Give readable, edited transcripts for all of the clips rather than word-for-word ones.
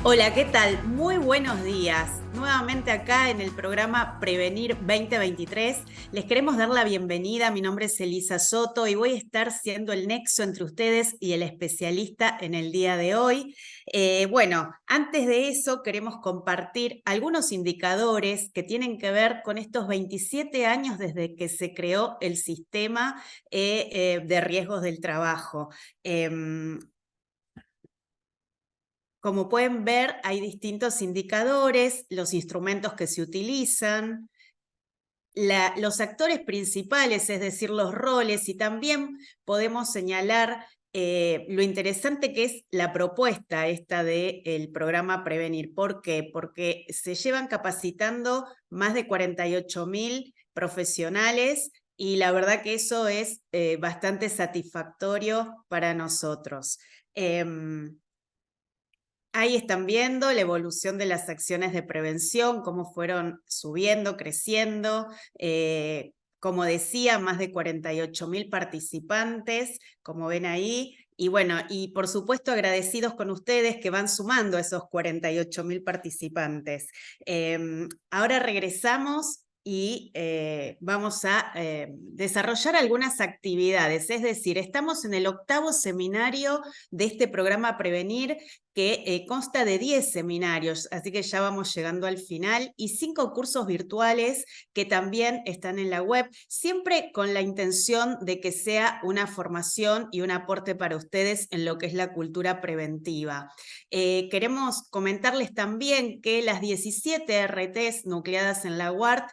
Hola, ¿qué tal? Muy buenos días. Nuevamente acá en el programa Prevenir 2023. Les queremos dar la bienvenida. Mi nombre es Elisa Soto y voy a estar siendo el nexo entre ustedes y el especialista en el día de hoy. Bueno, antes de eso queremos compartir algunos indicadores que tienen que ver con estos 27 años desde que se creó el sistema de riesgos del trabajo. Como pueden ver, hay distintos indicadores, los instrumentos que se utilizan, los actores principales, es decir, los roles, y también podemos señalar lo interesante que es la propuesta esta del programa Prevenir. ¿Por qué? Porque se llevan capacitando más de 48.000 profesionales y la verdad que eso es bastante satisfactorio para nosotros. Ahí están viendo la evolución de las acciones de prevención, cómo fueron subiendo, creciendo. Como decía, más de 48.000 participantes, como ven ahí. Y bueno, y por supuesto agradecidos con ustedes que van sumando esos 48.000 participantes. Ahora regresamos y vamos a desarrollar algunas actividades. Es decir, estamos en el 8º seminario de este programa Prevenir, que consta de 10 seminarios, así que ya vamos llegando al final, y 5 cursos virtuales que también están en la web, siempre con la intención de que sea una formación y un aporte para ustedes en lo que es la cultura preventiva. Queremos comentarles también que las 17 RTs nucleadas en la UART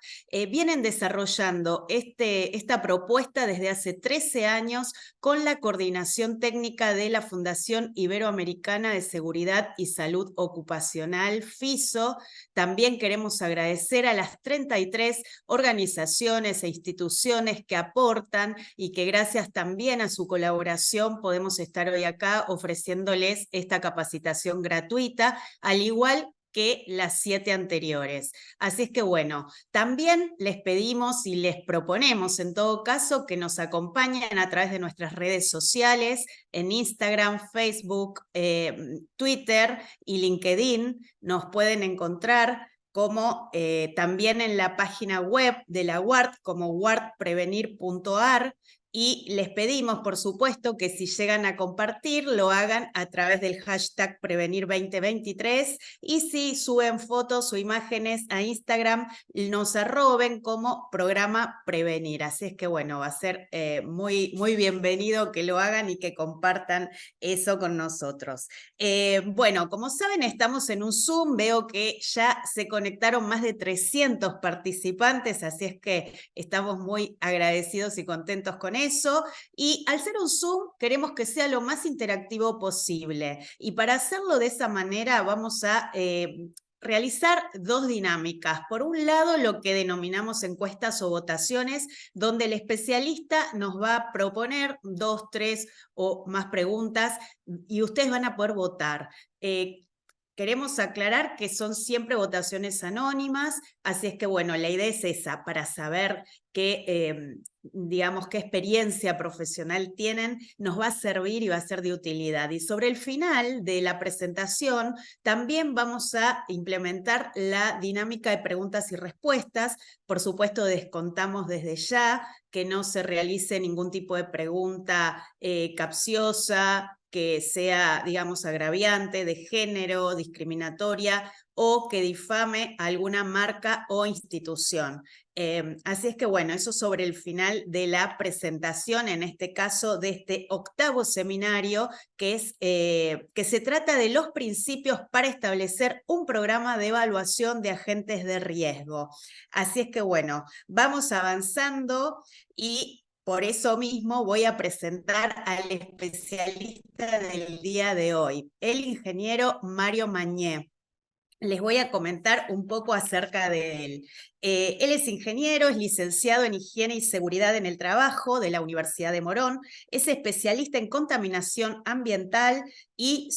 vienen desarrollando esta propuesta desde hace 13 años con la coordinación técnica de la Fundación Iberoamericana de Seguridad y Salud Ocupacional, FISO. También queremos agradecer a las 33 organizaciones e instituciones que aportan y que gracias también a su colaboración podemos estar hoy acá ofreciéndoles esta capacitación gratuita, al igual que las 7 anteriores. Así es que bueno, también les pedimos y les proponemos en todo caso que nos acompañen a través de nuestras redes sociales, en Instagram, Facebook, Twitter y LinkedIn. Nos pueden encontrar como también en la página web de la UART como wartprevenir.ar. Y les pedimos, por supuesto, que si llegan a compartir, lo hagan a través del hashtag Prevenir 2023, y si suben fotos o imágenes a Instagram, nos arroben como programa Prevenir. Así es que bueno, va a ser muy, muy bienvenido que lo hagan y que compartan eso con nosotros. Bueno, como saben, estamos en un Zoom, veo que ya se conectaron más de 300 participantes, así es que estamos muy agradecidos y contentos con eso. Y al ser un Zoom, queremos que sea lo más interactivo posible. Y para hacerlo de esa manera, vamos a realizar dos dinámicas. Por un lado, lo que denominamos encuestas o votaciones, donde el especialista nos va a proponer 2, 3 o más preguntas y ustedes van a poder votar. Queremos aclarar que son siempre votaciones anónimas, así es que bueno, la idea es esa, para saber digamos, qué experiencia profesional tienen, nos va a servir y va a ser de utilidad. Y sobre el final de la presentación, también vamos a implementar la dinámica de preguntas y respuestas. Por supuesto, descontamos desde ya que no se realice ningún tipo de pregunta capciosa, que sea, digamos, agraviante, de género, discriminatoria o que difame a alguna marca o institución. Así es que bueno, eso sobre el final de la presentación, en este caso de este 8º seminario, que se trata de los principios para establecer un programa de evaluación de agentes de riesgo. Así es que bueno, vamos avanzando y por eso mismo voy a presentar al especialista del día de hoy, el ingeniero Mario Mañé. Les voy a comentar un poco acerca de él. Él es ingeniero, es licenciado en Higiene y Seguridad en el Trabajo de la Universidad de Morón, es especialista en contaminación ambiental y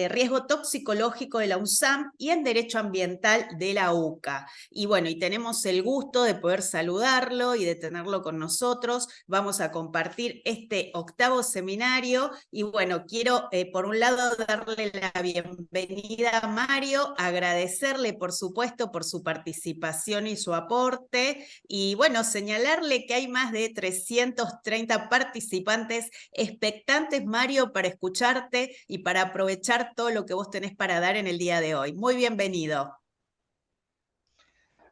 riesgo toxicológico de la UNSAM y en Derecho Ambiental de la UCA. Y bueno, y tenemos el gusto de poder saludarlo y de tenerlo con nosotros. Vamos a compartir este 8º seminario y bueno, quiero por un lado darle la bienvenida a Mario, agradecerle por supuesto por su participación y su aporte y bueno, señalarle que hay más de 330 participantes expectantes, Mario, para escucharte y para aprovechar todo lo que vos tenés para dar en el día de hoy. Muy bienvenido.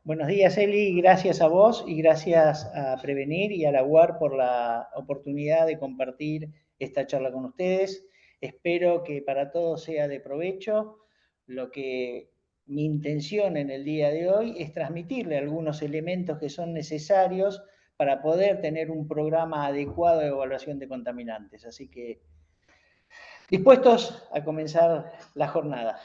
Buenos días, Eli. Gracias a vos y gracias a Prevenir y a la UAR por la oportunidad de compartir esta charla con ustedes. Espero que para todos sea de provecho. Lo que mi intención en el día de hoy es transmitirle algunos elementos que son necesarios para poder tener un programa adecuado de evaluación de contaminantes. Así que dispuestos a comenzar la jornada.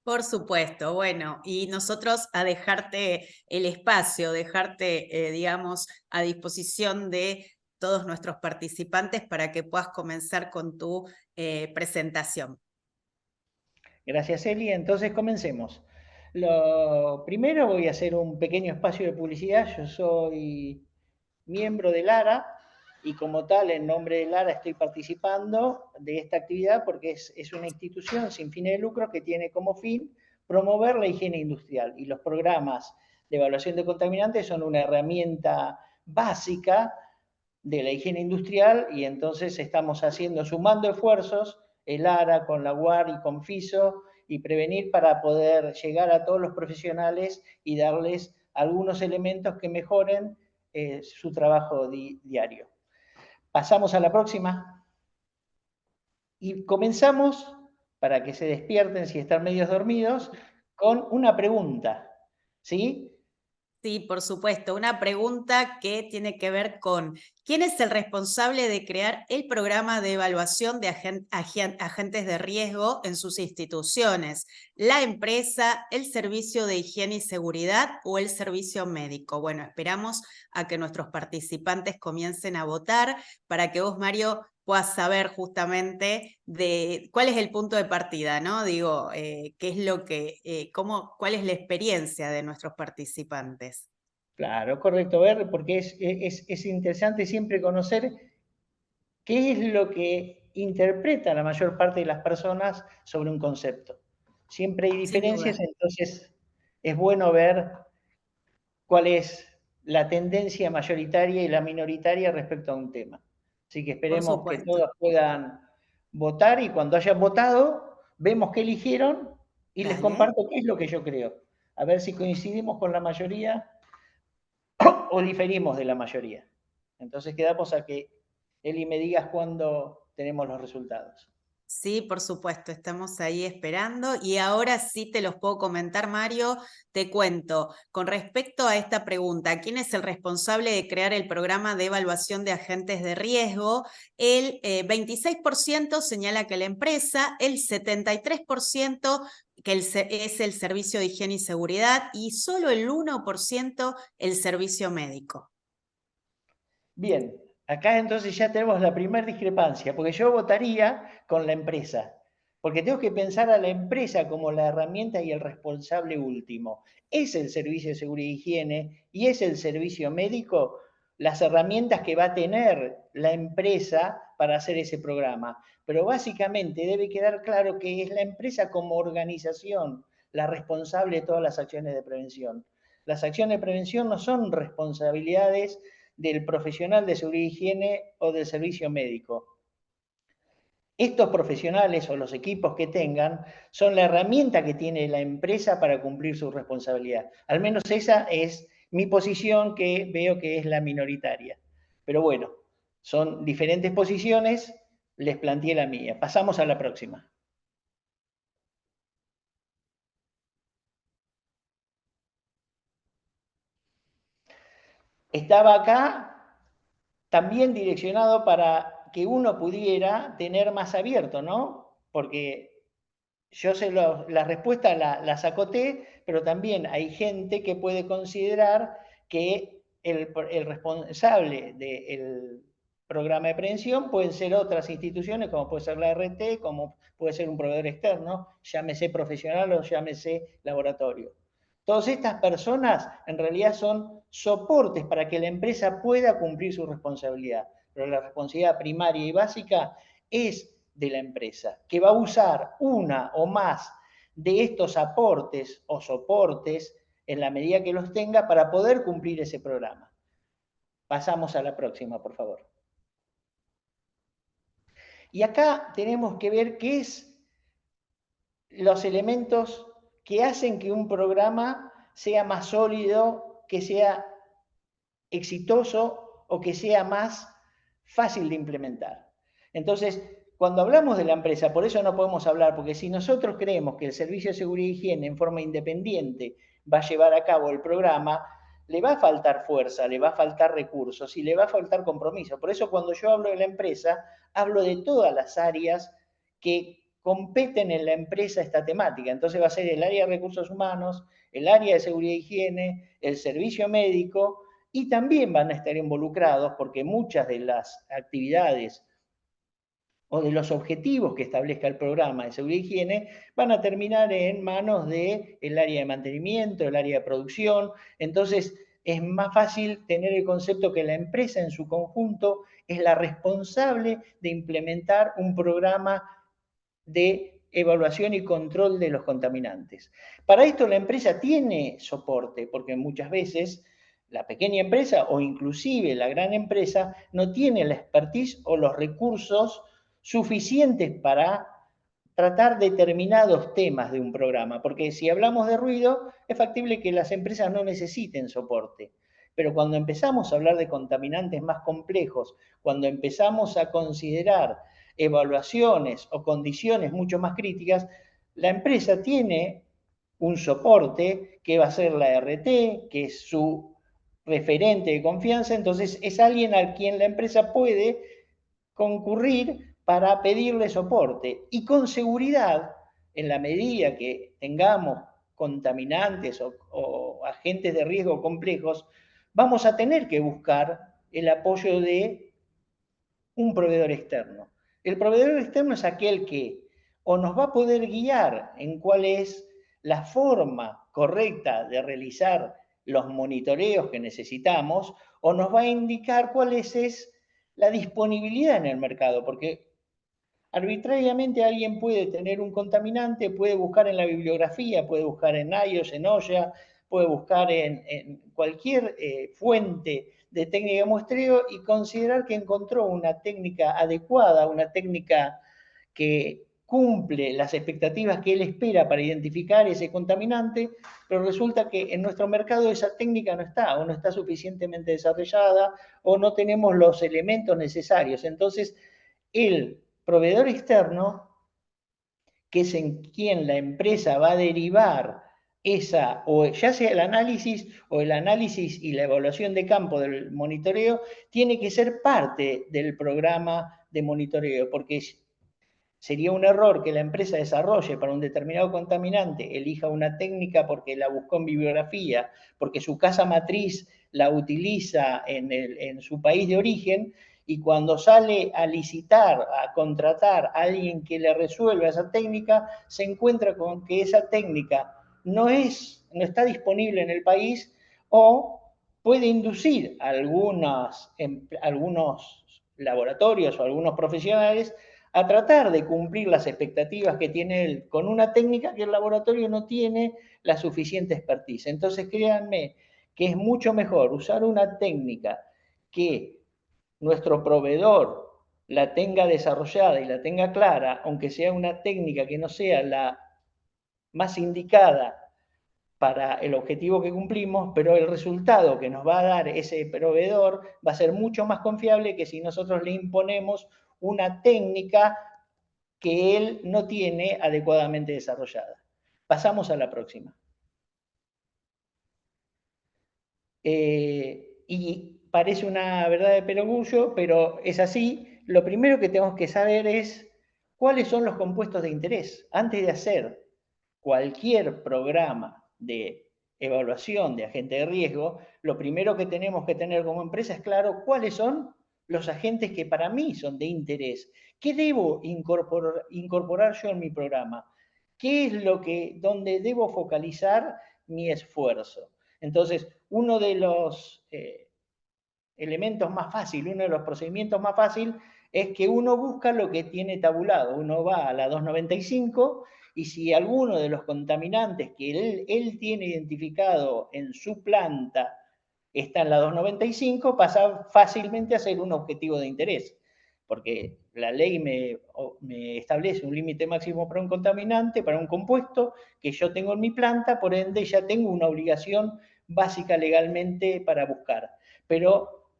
Por supuesto, bueno, y nosotros a dejarte el espacio, dejarte, digamos, a disposición de todos nuestros participantes para que puedas comenzar con tu presentación. Gracias, Eli. Entonces comencemos. Lo primero voy a hacer un pequeño espacio de publicidad. Yo soy miembro de Lara y como tal, en nombre de Lara, estoy participando de esta actividad porque es una institución sin fines de lucro que tiene como fin promover la higiene industrial y los programas de evaluación de contaminantes son una herramienta básica de la higiene industrial y entonces estamos haciendo, sumando esfuerzos, el ARA con la UAR y con FISO y Prevenir para poder llegar a todos los profesionales y darles algunos elementos que mejoren su trabajo diario. Pasamos a la próxima y comenzamos, para que se despierten si están medios dormidos, con una pregunta, ¿sí? Sí, por supuesto. Una pregunta que tiene que ver con ¿quién es el responsable de crear el programa de evaluación de agentes de riesgo en sus instituciones? ¿La empresa, el servicio de higiene y seguridad o el servicio médico? Bueno, esperamos a que nuestros participantes comiencen a votar para que vos, Mario, puedas saber justamente de cuál es el punto de partida, ¿no? Digo, qué es lo que, cuál es la experiencia de nuestros participantes. Claro, correcto, ver, porque es interesante siempre conocer qué es lo que interpreta la mayor parte de las personas sobre un concepto. Siempre hay Sin diferencias, duda, entonces es bueno ver cuál es la tendencia mayoritaria y la minoritaria respecto a un tema. Así que por esperemos que supuesto. todos puedan votar y cuando hayan votado, vemos qué eligieron y les Dale. comparto qué es lo que yo creo. A ver si coincidimos con la mayoría o diferimos de la mayoría. Entonces quedamos a que Eli me digas cuándo tenemos los resultados. Sí, por supuesto, estamos ahí esperando y ahora sí te los puedo comentar, Mario. Te cuento, con respecto a esta pregunta, ¿quién es el responsable de crear el programa de evaluación de agentes de riesgo? El 26% señala que la empresa, el 73% que es el servicio de higiene y seguridad y solo el 1% el servicio médico. Bien, acá entonces ya tenemos la primera discrepancia, porque yo votaría con la empresa, porque tengo que pensar a la empresa como la herramienta y el responsable último. Es el servicio de seguridad e higiene y es el servicio médico las herramientas que va a tener la empresa para hacer ese programa. Pero básicamente debe quedar claro que es la empresa como organización la responsable de todas las acciones de prevención. Las acciones de prevención no son responsabilidades del profesional de seguridad e higiene o del servicio médico. Estos profesionales o los equipos que tengan son la herramienta que tiene la empresa para cumplir su responsabilidad. Al menos esa es mi posición que veo que es la minoritaria. Pero bueno, son diferentes posiciones, les planteé la mía. Pasamos a la próxima. Estaba acá también direccionado para que uno pudiera tener más abierto, ¿no? Porque yo la respuesta la sacoté, pero también hay gente que puede considerar que el responsable del programa de prevención pueden ser otras instituciones, como puede ser la RT, como puede ser un proveedor externo, llámese profesional o llámese laboratorio. Todas estas personas en realidad son soportes para que la empresa pueda cumplir su responsabilidad, pero la responsabilidad primaria y básica es de la empresa, que va a usar una o más de estos aportes o soportes en la medida que los tenga para poder cumplir ese programa. Pasamos a la próxima, por favor. Y acá tenemos que ver qué es los elementos que hacen que un programa sea más sólido, que sea exitoso o que sea más fácil de implementar. Entonces, cuando hablamos de la empresa, por eso no podemos hablar, porque si nosotros creemos que el Servicio de Seguridad y Higiene en forma independiente va a llevar a cabo el programa, le va a faltar fuerza, le va a faltar recursos y le va a faltar compromiso. Por eso cuando yo hablo de la empresa, hablo de todas las áreas que competen en la empresa esta temática. Entonces va a ser el área de recursos humanos, el área de seguridad e higiene, el servicio médico, y también van a estar involucrados porque muchas de las actividades o de los objetivos que establezca el programa de seguridad y higiene van a terminar en manos del área de mantenimiento, el área de producción. Entonces, es más fácil tener el concepto que la empresa en su conjunto es la responsable de implementar un programa de evaluación y control de los contaminantes. Para esto la empresa tiene soporte, porque muchas veces la pequeña empresa o inclusive la gran empresa no tiene la expertise o los recursos suficientes para tratar determinados temas de un programa, porque si hablamos de ruido, es factible que las empresas no necesiten soporte. Pero cuando empezamos a hablar de contaminantes más complejos, cuando empezamos a considerar evaluaciones o condiciones mucho más críticas, la empresa tiene un soporte que va a ser la RT, que es su referente de confianza, entonces es alguien al quien la empresa puede concurrir para pedirle soporte. Y con seguridad, en la medida que tengamos contaminantes o agentes de riesgo complejos, vamos a tener que buscar el apoyo de un proveedor externo. El proveedor externo es aquel que o nos va a poder guiar en cuál es la forma correcta de realizar los monitoreos que necesitamos, o nos va a indicar cuál es la disponibilidad en el mercado, porque arbitrariamente alguien puede tener un contaminante, puede buscar en la bibliografía, puede buscar en iOS, en OYA, puede buscar en cualquier fuente de técnica de muestreo y considerar que encontró una técnica adecuada, una técnica que cumple las expectativas que él espera para identificar ese contaminante, pero resulta que en nuestro mercado esa técnica no está, o no está suficientemente desarrollada, o no tenemos los elementos necesarios. Entonces, el proveedor externo, que es en quien la empresa va a derivar esa, o ya sea el análisis o el análisis y la evaluación de campo del monitoreo, tiene que ser parte del programa de monitoreo, porque sería un error que la empresa desarrolle para un determinado contaminante, elija una técnica porque la buscó en bibliografía, porque su casa matriz la utiliza en su país de origen, y cuando sale a licitar, a contratar a alguien que le resuelva esa técnica, se encuentra con que esa técnica no está disponible en el país o puede inducir a algunos laboratorios o algunos profesionales a tratar de cumplir las expectativas que tiene él con una técnica que el laboratorio no tiene la suficiente expertise. Entonces, créanme que es mucho mejor usar una técnica que nuestro proveedor la tenga desarrollada y la tenga clara, aunque sea una técnica que no sea la más indicada para el objetivo que cumplimos, pero el resultado que nos va a dar ese proveedor va a ser mucho más confiable que si nosotros le imponemos una técnica que él no tiene adecuadamente desarrollada. Pasamos a la próxima. Y parece una verdad de perogrullo, pero es así. Lo primero que tenemos que saber es ¿cuáles son los compuestos de interés? Antes de hacer cualquier programa de evaluación de agente de riesgo, lo primero que tenemos que tener como empresa es claro cuáles son los agentes que para mí son de interés. ¿Qué debo incorporar yo en mi programa? ¿Qué es donde debo focalizar mi esfuerzo? Entonces, uno de los elementos más fáciles, uno de los procedimientos más fáciles es que uno busca lo que tiene tabulado. Uno va a la 295 y si alguno de los contaminantes que él tiene identificado en su planta está en la 295, pasa fácilmente a ser un objetivo de interés, porque la ley me establece un límite máximo para un contaminante, para un compuesto que yo tengo en mi planta, por ende ya tengo una obligación básica legalmente para buscar. Pero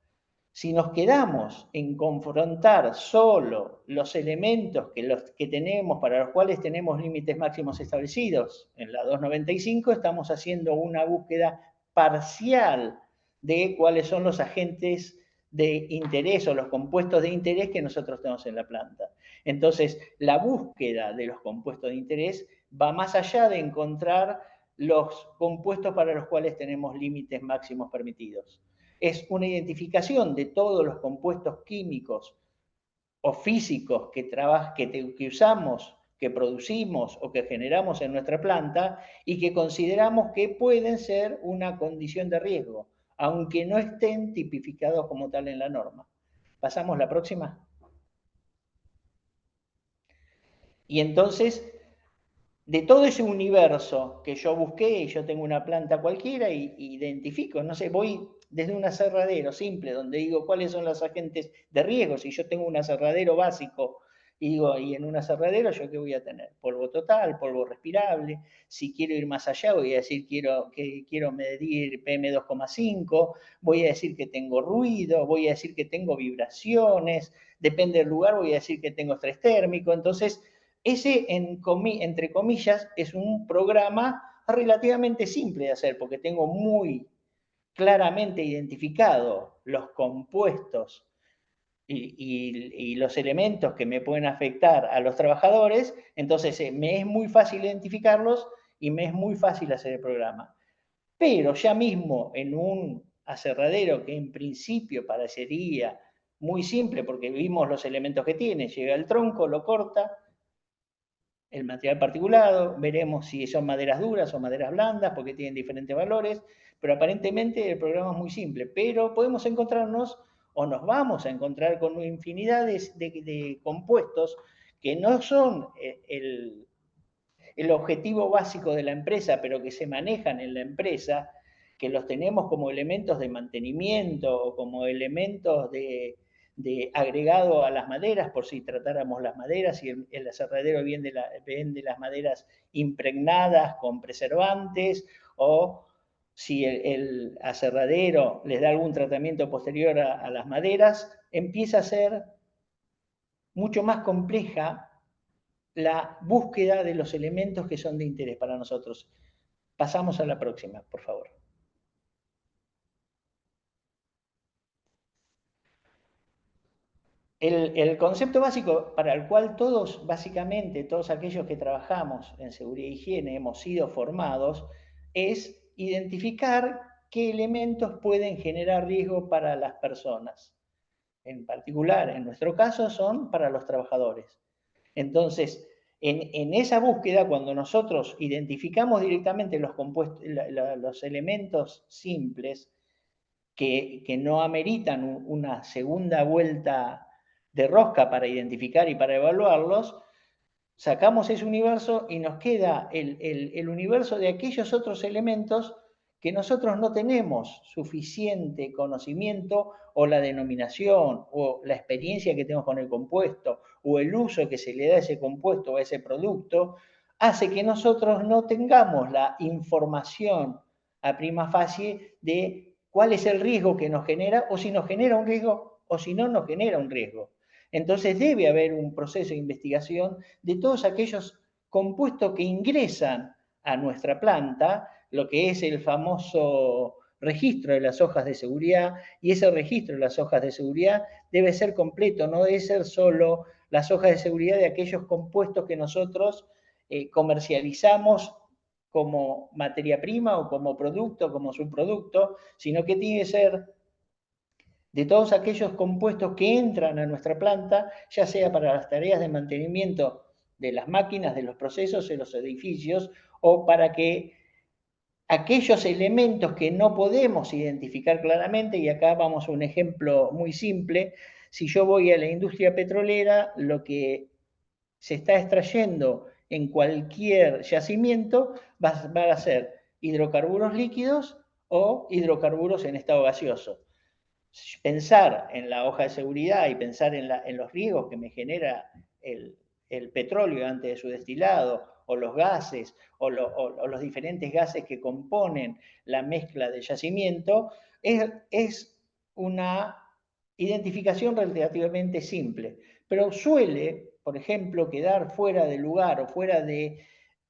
si nos quedamos en confrontar solo los elementos que tenemos, para los cuales tenemos límites máximos establecidos en la 295, estamos haciendo una búsqueda parcial de cuáles son los agentes de interés o los compuestos de interés que nosotros tenemos en la planta. Entonces, la búsqueda de los compuestos de interés va más allá de encontrar los compuestos para los cuales tenemos límites máximos permitidos. Es una identificación de todos los compuestos químicos o físicos que usamos, que producimos o que generamos en nuestra planta y que consideramos que pueden ser una condición de riesgo, aunque no estén tipificados como tal en la norma. ¿Pasamos a la próxima? Y entonces, de todo ese universo que yo busqué, y yo tengo una planta cualquiera y identifico, no sé, voy desde un aserradero simple, donde digo cuáles son los agentes de riesgo. Si yo tengo un aserradero básico, y digo, y en un aserradero, ¿yo qué voy a tener? Polvo total, polvo respirable. Si quiero ir más allá, voy a decir que quiero medir PM2,5, voy a decir que tengo ruido, voy a decir que tengo vibraciones, depende del lugar, voy a decir que tengo estrés térmico. Entonces, ese, entre comillas, es un programa relativamente simple de hacer, porque tengo muy claramente identificado los compuestos y los elementos que me pueden afectar a los trabajadores, entonces me es muy fácil identificarlos y me es muy fácil hacer el programa. Pero ya mismo en un aserradero que en principio parecería muy simple, porque vimos los elementos que tiene, llega el tronco, lo corta, el material particulado, veremos si son maderas duras o maderas blandas, porque tienen diferentes valores, pero aparentemente el programa es muy simple, pero podemos encontrarnos o nos vamos a encontrar con infinidades de compuestos que no son el objetivo básico de la empresa, pero que se manejan en la empresa, que los tenemos como elementos de mantenimiento o como elementos de agregado a las maderas, por si tratáramos las maderas, y el aserradero vende las maderas impregnadas con preservantes, o si el aserradero les da algún tratamiento posterior a las maderas, empieza a ser mucho más compleja la búsqueda de los elementos que son de interés para nosotros. Pasamos a la próxima, por favor. El concepto básico para el cual básicamente, todos aquellos que trabajamos en seguridad e higiene hemos sido formados, es identificar qué elementos pueden generar riesgo para las personas. En particular, en nuestro caso, son para los trabajadores. Entonces, en esa búsqueda, cuando nosotros identificamos directamente los elementos simples que no ameritan una segunda vuelta de rosca para identificar y para evaluarlos, sacamos ese universo y nos queda el universo de aquellos otros elementos que nosotros no tenemos suficiente conocimiento o la denominación o la experiencia que tenemos con el compuesto o el uso que se le da a ese compuesto o a ese producto, hace que nosotros no tengamos la información a prima facie de cuál es el riesgo que nos genera o si nos genera un riesgo o si no nos genera un riesgo. Entonces debe haber un proceso de investigación de todos aquellos compuestos que ingresan a nuestra planta, lo que es el famoso registro de las hojas de seguridad, y ese registro de las hojas de seguridad debe ser completo, no debe ser solo las hojas de seguridad de aquellos compuestos que nosotros comercializamos como materia prima o como producto, como subproducto, sino que tiene que ser de todos aquellos compuestos que entran a nuestra planta, ya sea para las tareas de mantenimiento de las máquinas, de los procesos, de los edificios, o para que aquellos elementos que no podemos identificar claramente, y acá vamos a un ejemplo muy simple, si yo voy a la industria petrolera, lo que se está extrayendo en cualquier yacimiento va a ser hidrocarburos líquidos o hidrocarburos en estado gaseoso. Pensar en la hoja de seguridad y pensar en los riesgos que me genera el petróleo antes de su destilado, o los gases, o los diferentes gases que componen la mezcla de yacimiento, es una identificación relativamente simple, pero suele, por ejemplo, quedar fuera de lugar o fuera de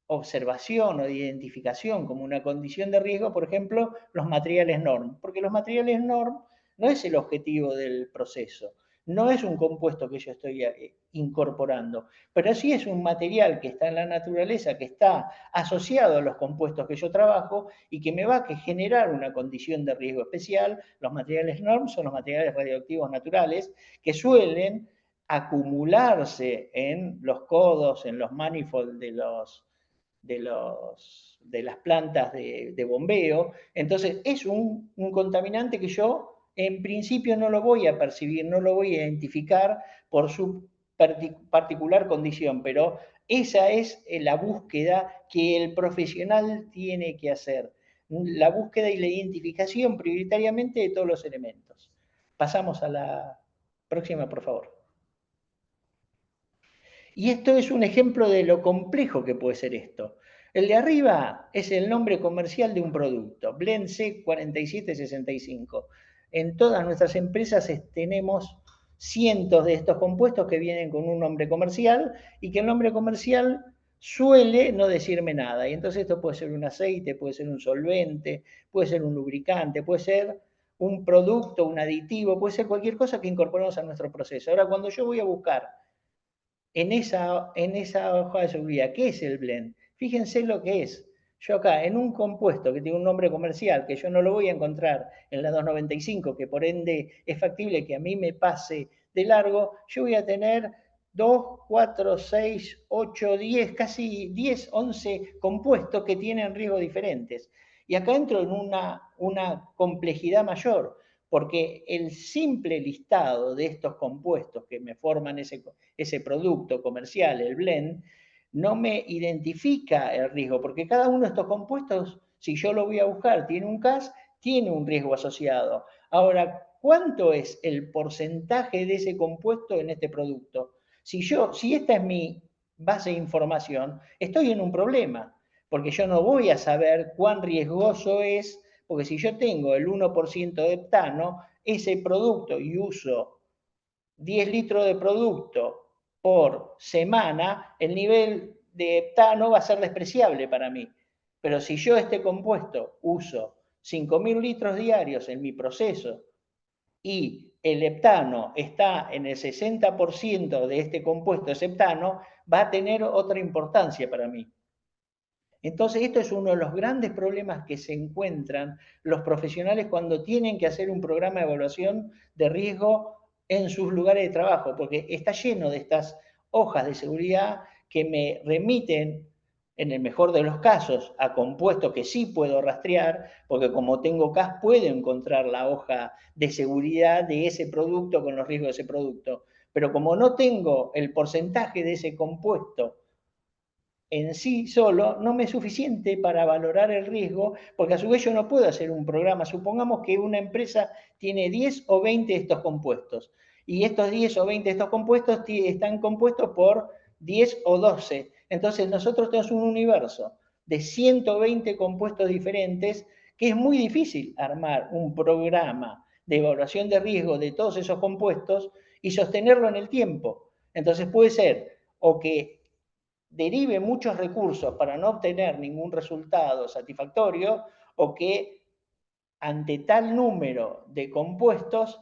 observación o de identificación como una condición de riesgo, por ejemplo, los materiales NORM, porque los materiales NORM no es el objetivo del proceso, no es un compuesto que yo estoy incorporando, pero sí es un material que está en la naturaleza, que está asociado a los compuestos que yo trabajo y que me va a generar una condición de riesgo especial. Los materiales NORM son los materiales radioactivos naturales que suelen acumularse en los codos, en los manifolds de las plantas de bombeo. Entonces es un contaminante que yo en principio no lo voy a percibir, no lo voy a identificar por su particular condición, pero esa es la búsqueda que el profesional tiene que hacer, la búsqueda y la identificación prioritariamente de todos los elementos. Pasamos a la próxima, por favor. Y esto es un ejemplo de lo complejo que puede ser esto. El de arriba es el nombre comercial de un producto, Blend C4765. En todas nuestras empresas tenemos cientos de estos compuestos que vienen con un nombre comercial y que el nombre comercial suele no decirme nada. Y entonces esto puede ser un aceite, puede ser un solvente, puede ser un lubricante, puede ser un producto, un aditivo, puede ser cualquier cosa que incorporemos a nuestro proceso. Ahora, cuando yo voy a buscar en esa hoja de seguridad, ¿qué es el blend? Fíjense lo que es. Yo acá, en un compuesto que tiene un nombre comercial, que yo no lo voy a encontrar en la 295, que por ende es factible que a mí me pase de largo, yo voy a tener 2, 4, 6, 8, 10, casi 10, 11 compuestos que tienen riesgos diferentes. Y acá entro en una complejidad mayor, porque el simple listado de estos compuestos que me forman ese producto comercial, el blend, no me identifica el riesgo, porque cada uno de estos compuestos, si yo lo voy a buscar, tiene un CAS, tiene un riesgo asociado. Ahora, ¿cuánto es el porcentaje de ese compuesto en este producto? Si esta es mi base de información, estoy en un problema, porque yo no voy a saber cuán riesgoso es, porque si yo tengo el 1% de heptano, ese producto y uso 10 litros de producto por semana, el nivel de heptano va a ser despreciable para mí. Pero si yo este compuesto uso 5.000 litros diarios en mi proceso y el heptano está en el 60% de este compuesto es heptano, va a tener otra importancia para mí. Entonces, esto es uno de los grandes problemas que se encuentran los profesionales cuando tienen que hacer un programa de evaluación de riesgo en sus lugares de trabajo, porque está lleno de estas hojas de seguridad que me remiten, en el mejor de los casos, a compuestos que sí puedo rastrear, porque como tengo CAS puedo encontrar la hoja de seguridad de ese producto con los riesgos de ese producto. Pero como no tengo el porcentaje de ese compuesto en sí solo no me es suficiente para valorar el riesgo, porque a su vez yo no puedo hacer un programa. Supongamos que una empresa tiene 10 o 20 de estos compuestos, y estos 10 o 20 de estos compuestos están compuestos por 10 o 12. Entonces nosotros tenemos un universo de 120 compuestos diferentes, que es muy difícil armar un programa de evaluación de riesgo de todos esos compuestos y sostenerlo en el tiempo. Entonces puede ser o que derive muchos recursos para no obtener ningún resultado satisfactorio, o que ante tal número de compuestos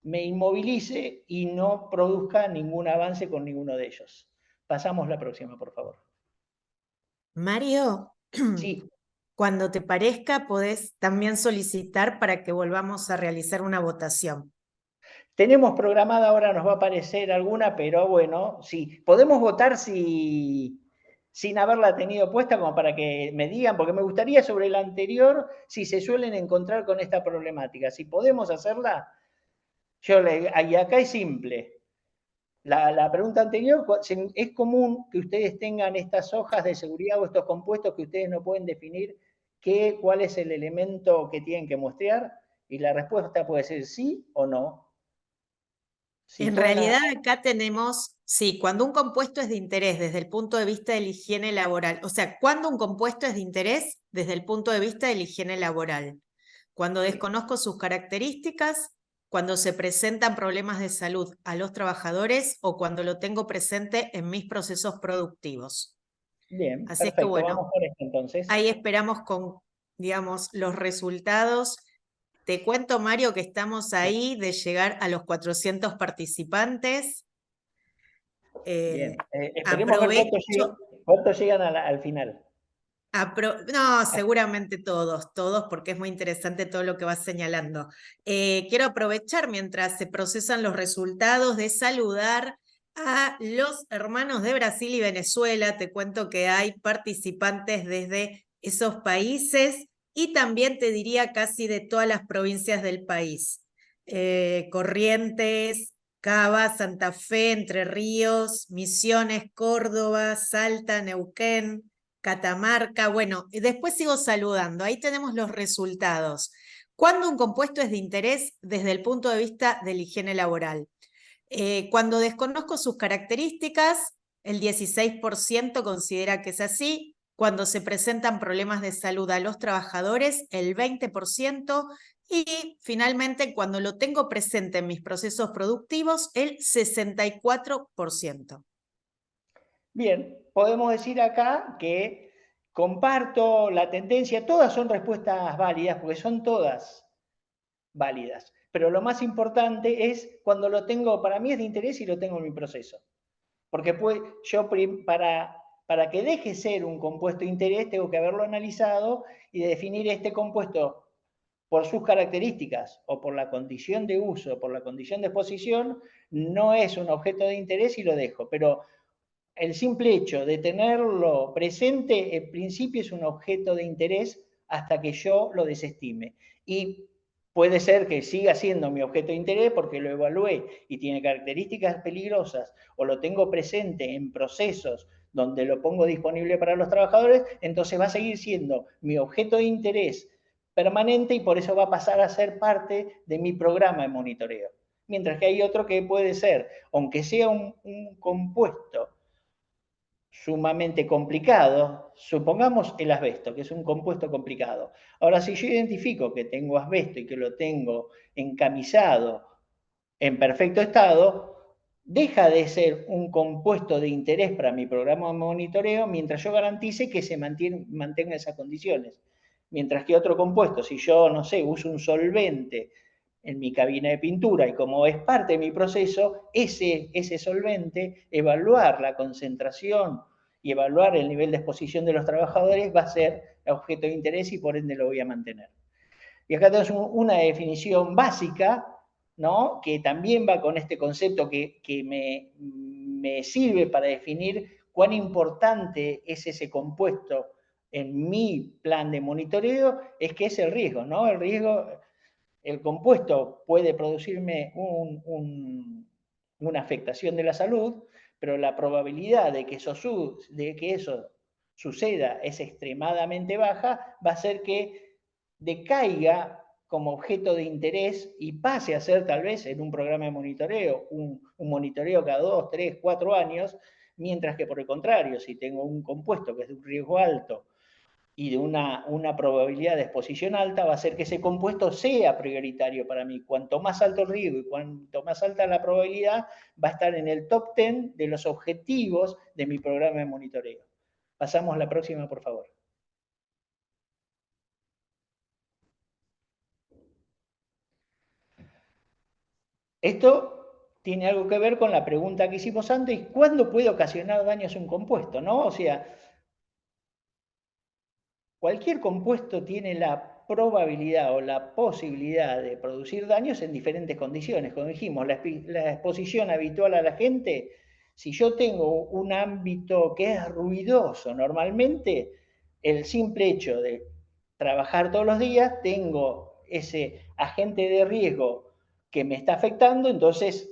me inmovilice y no produzca ningún avance con ninguno de ellos. Pasamos la próxima, por favor. Mario, Sí, cuando te parezca, podés también solicitar para que volvamos a realizar una votación. tenemos programada, ahora nos va a aparecer alguna, pero bueno, sí. Podemos votar sin haberla tenido puesta, como para que me digan, porque me gustaría sobre la anterior, si se suelen encontrar con esta problemática. Si podemos hacerla, y acá es simple. La pregunta anterior, ¿es común que ustedes tengan estas hojas de seguridad o estos compuestos que ustedes no pueden definir cuál es el elemento que tienen que mostrar? Y la respuesta puede ser sí o no. Si En pueden, realidad acá tenemos, sí, cuando un compuesto es de interés desde el punto de vista de la higiene laboral, o sea, cuando un compuesto es de interés desde el punto de vista de la higiene laboral, cuando sí, desconozco sus características, cuando se presentan problemas de salud a los trabajadores o cuando lo tengo presente en mis procesos productivos. bien, Así es que perfecto, vamos bueno, por esto entonces. ahí esperamos con, digamos, los resultados. Te cuento, Mario, que estamos ahí de llegar a los 400 participantes. Bien, esperemos ver Aprovecho, cuántos llegan al final. no, seguramente todos, todos, porque es muy interesante todo lo que vas señalando. Quiero aprovechar mientras se procesan los resultados de saludar a los hermanos de Brasil y Venezuela. Te cuento que hay participantes desde esos países y también te diría casi de todas las provincias del país. Corrientes, Cava, Santa Fe, Entre Ríos, Misiones, Córdoba, Salta, Neuquén, Catamarca. Bueno, y después sigo saludando. Ahí tenemos los resultados. ¿Cuándo un compuesto es de interés desde el punto de vista de la higiene laboral? Cuando desconozco sus características, el 16% considera que es así. Cuando se presentan problemas de salud a los trabajadores, el 20%. Y finalmente, cuando lo tengo presente en mis procesos productivos, el 64%. Bien, podemos decir acá que comparto la tendencia, todas son respuestas válidas, porque son todas válidas. Pero lo más importante es cuando lo tengo, para mí es de interés y lo tengo en mi proceso. Porque yo para que deje ser un compuesto de interés tengo que haberlo analizado y definir este compuesto por sus características o por la condición de uso, por la condición de exposición, no es un objeto de interés y lo dejo. Pero el simple hecho de tenerlo presente, en principio es un objeto de interés hasta que yo lo desestime. Y puede ser que siga siendo mi objeto de interés porque lo evalué y tiene características peligrosas o lo tengo presente en procesos donde lo pongo disponible para los trabajadores, entonces va a seguir siendo mi objeto de interés permanente y por eso va a pasar a ser parte de mi programa de monitoreo. Mientras que hay otro que puede ser, aunque sea un compuesto sumamente complicado, supongamos el asbesto, que es un compuesto complicado. Ahora, si yo identifico que tengo asbesto y que lo tengo encamisado en perfecto estado, deja de ser un compuesto de interés para mi programa de monitoreo mientras yo garantice que se mantenga esas condiciones. Mientras que otro compuesto, si yo, no sé, uso un solvente en mi cabina de pintura y como es parte de mi proceso, ese solvente, evaluar la concentración y evaluar el nivel de exposición de los trabajadores va a ser objeto de interés y por ende lo voy a mantener. Y acá tenemos una definición básica, ¿no? Que también va con este concepto que me sirve para definir cuán importante es ese compuesto en mi plan de monitoreo, es que es el riesgo, ¿no? El riesgo, el compuesto puede producirme una afectación de la salud, pero la probabilidad de que eso suceda es extremadamente baja, va a ser que decaiga como objeto de interés y pase a ser tal vez en un programa de monitoreo, un monitoreo cada 2, 3, 4 años, mientras que por el contrario, si tengo un compuesto que es de un riesgo alto y de una probabilidad de exposición alta, va a hacer que ese compuesto sea prioritario para mí. Cuanto más alto el riesgo y cuanto más alta la probabilidad, va a estar en el top 10 de los objetivos de mi programa de monitoreo. Pasamos a la próxima, por favor. Esto tiene algo que ver con la pregunta que hicimos antes, ¿cuándo puede ocasionar daños un compuesto? ¿No? O sea, cualquier compuesto tiene la probabilidad o la posibilidad de producir daños en diferentes condiciones. Como dijimos, la exposición habitual a la gente, si yo tengo un ámbito que es ruidoso normalmente, el simple hecho de trabajar todos los días, tengo ese agente de riesgo que me está afectando, entonces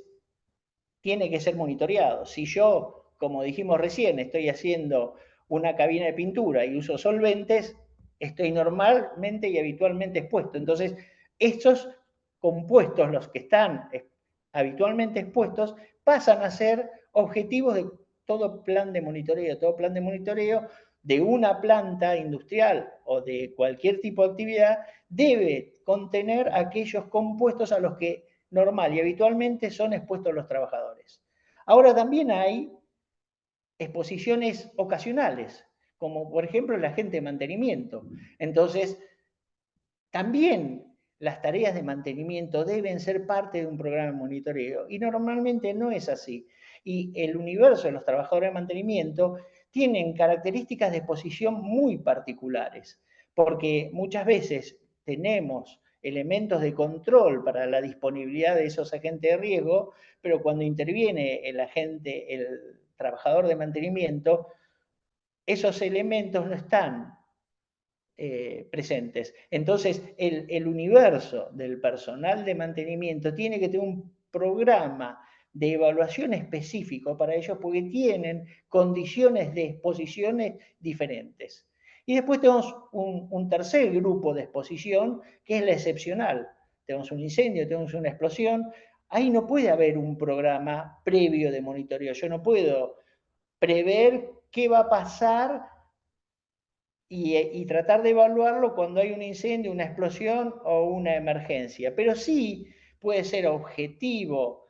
tiene que ser monitoreado. Si yo, como dijimos recién, estoy haciendo una cabina de pintura y uso solventes, estoy normalmente y habitualmente expuesto. Entonces, estos compuestos, los que están habitualmente expuestos, pasan a ser objetivos de todo plan de monitoreo. Todo plan de monitoreo de una planta industrial o de cualquier tipo de actividad debe contener aquellos compuestos a los que normal y habitualmente son expuestos los trabajadores. Ahora también hay exposiciones ocasionales, como por ejemplo el agente de mantenimiento. Entonces, también las tareas de mantenimiento deben ser parte de un programa de monitoreo y normalmente no es así. Y el universo de los trabajadores de mantenimiento tienen características de exposición muy particulares, porque muchas veces tenemos elementos de control para la disponibilidad de esos agentes de riesgo, pero cuando interviene el agente, el trabajador de mantenimiento, esos elementos no están presentes. Entonces, el universo del personal de mantenimiento tiene que tener un programa de evaluación específico para ellos porque tienen condiciones de exposiciones diferentes. Y después tenemos un tercer grupo de exposición que es la excepcional. Tenemos un incendio, tenemos una explosión. Ahí no puede haber un programa previo de monitoreo. Yo no puedo prever qué va a pasar y tratar de evaluarlo cuando hay un incendio, una explosión o una emergencia. Pero sí puede ser objetivo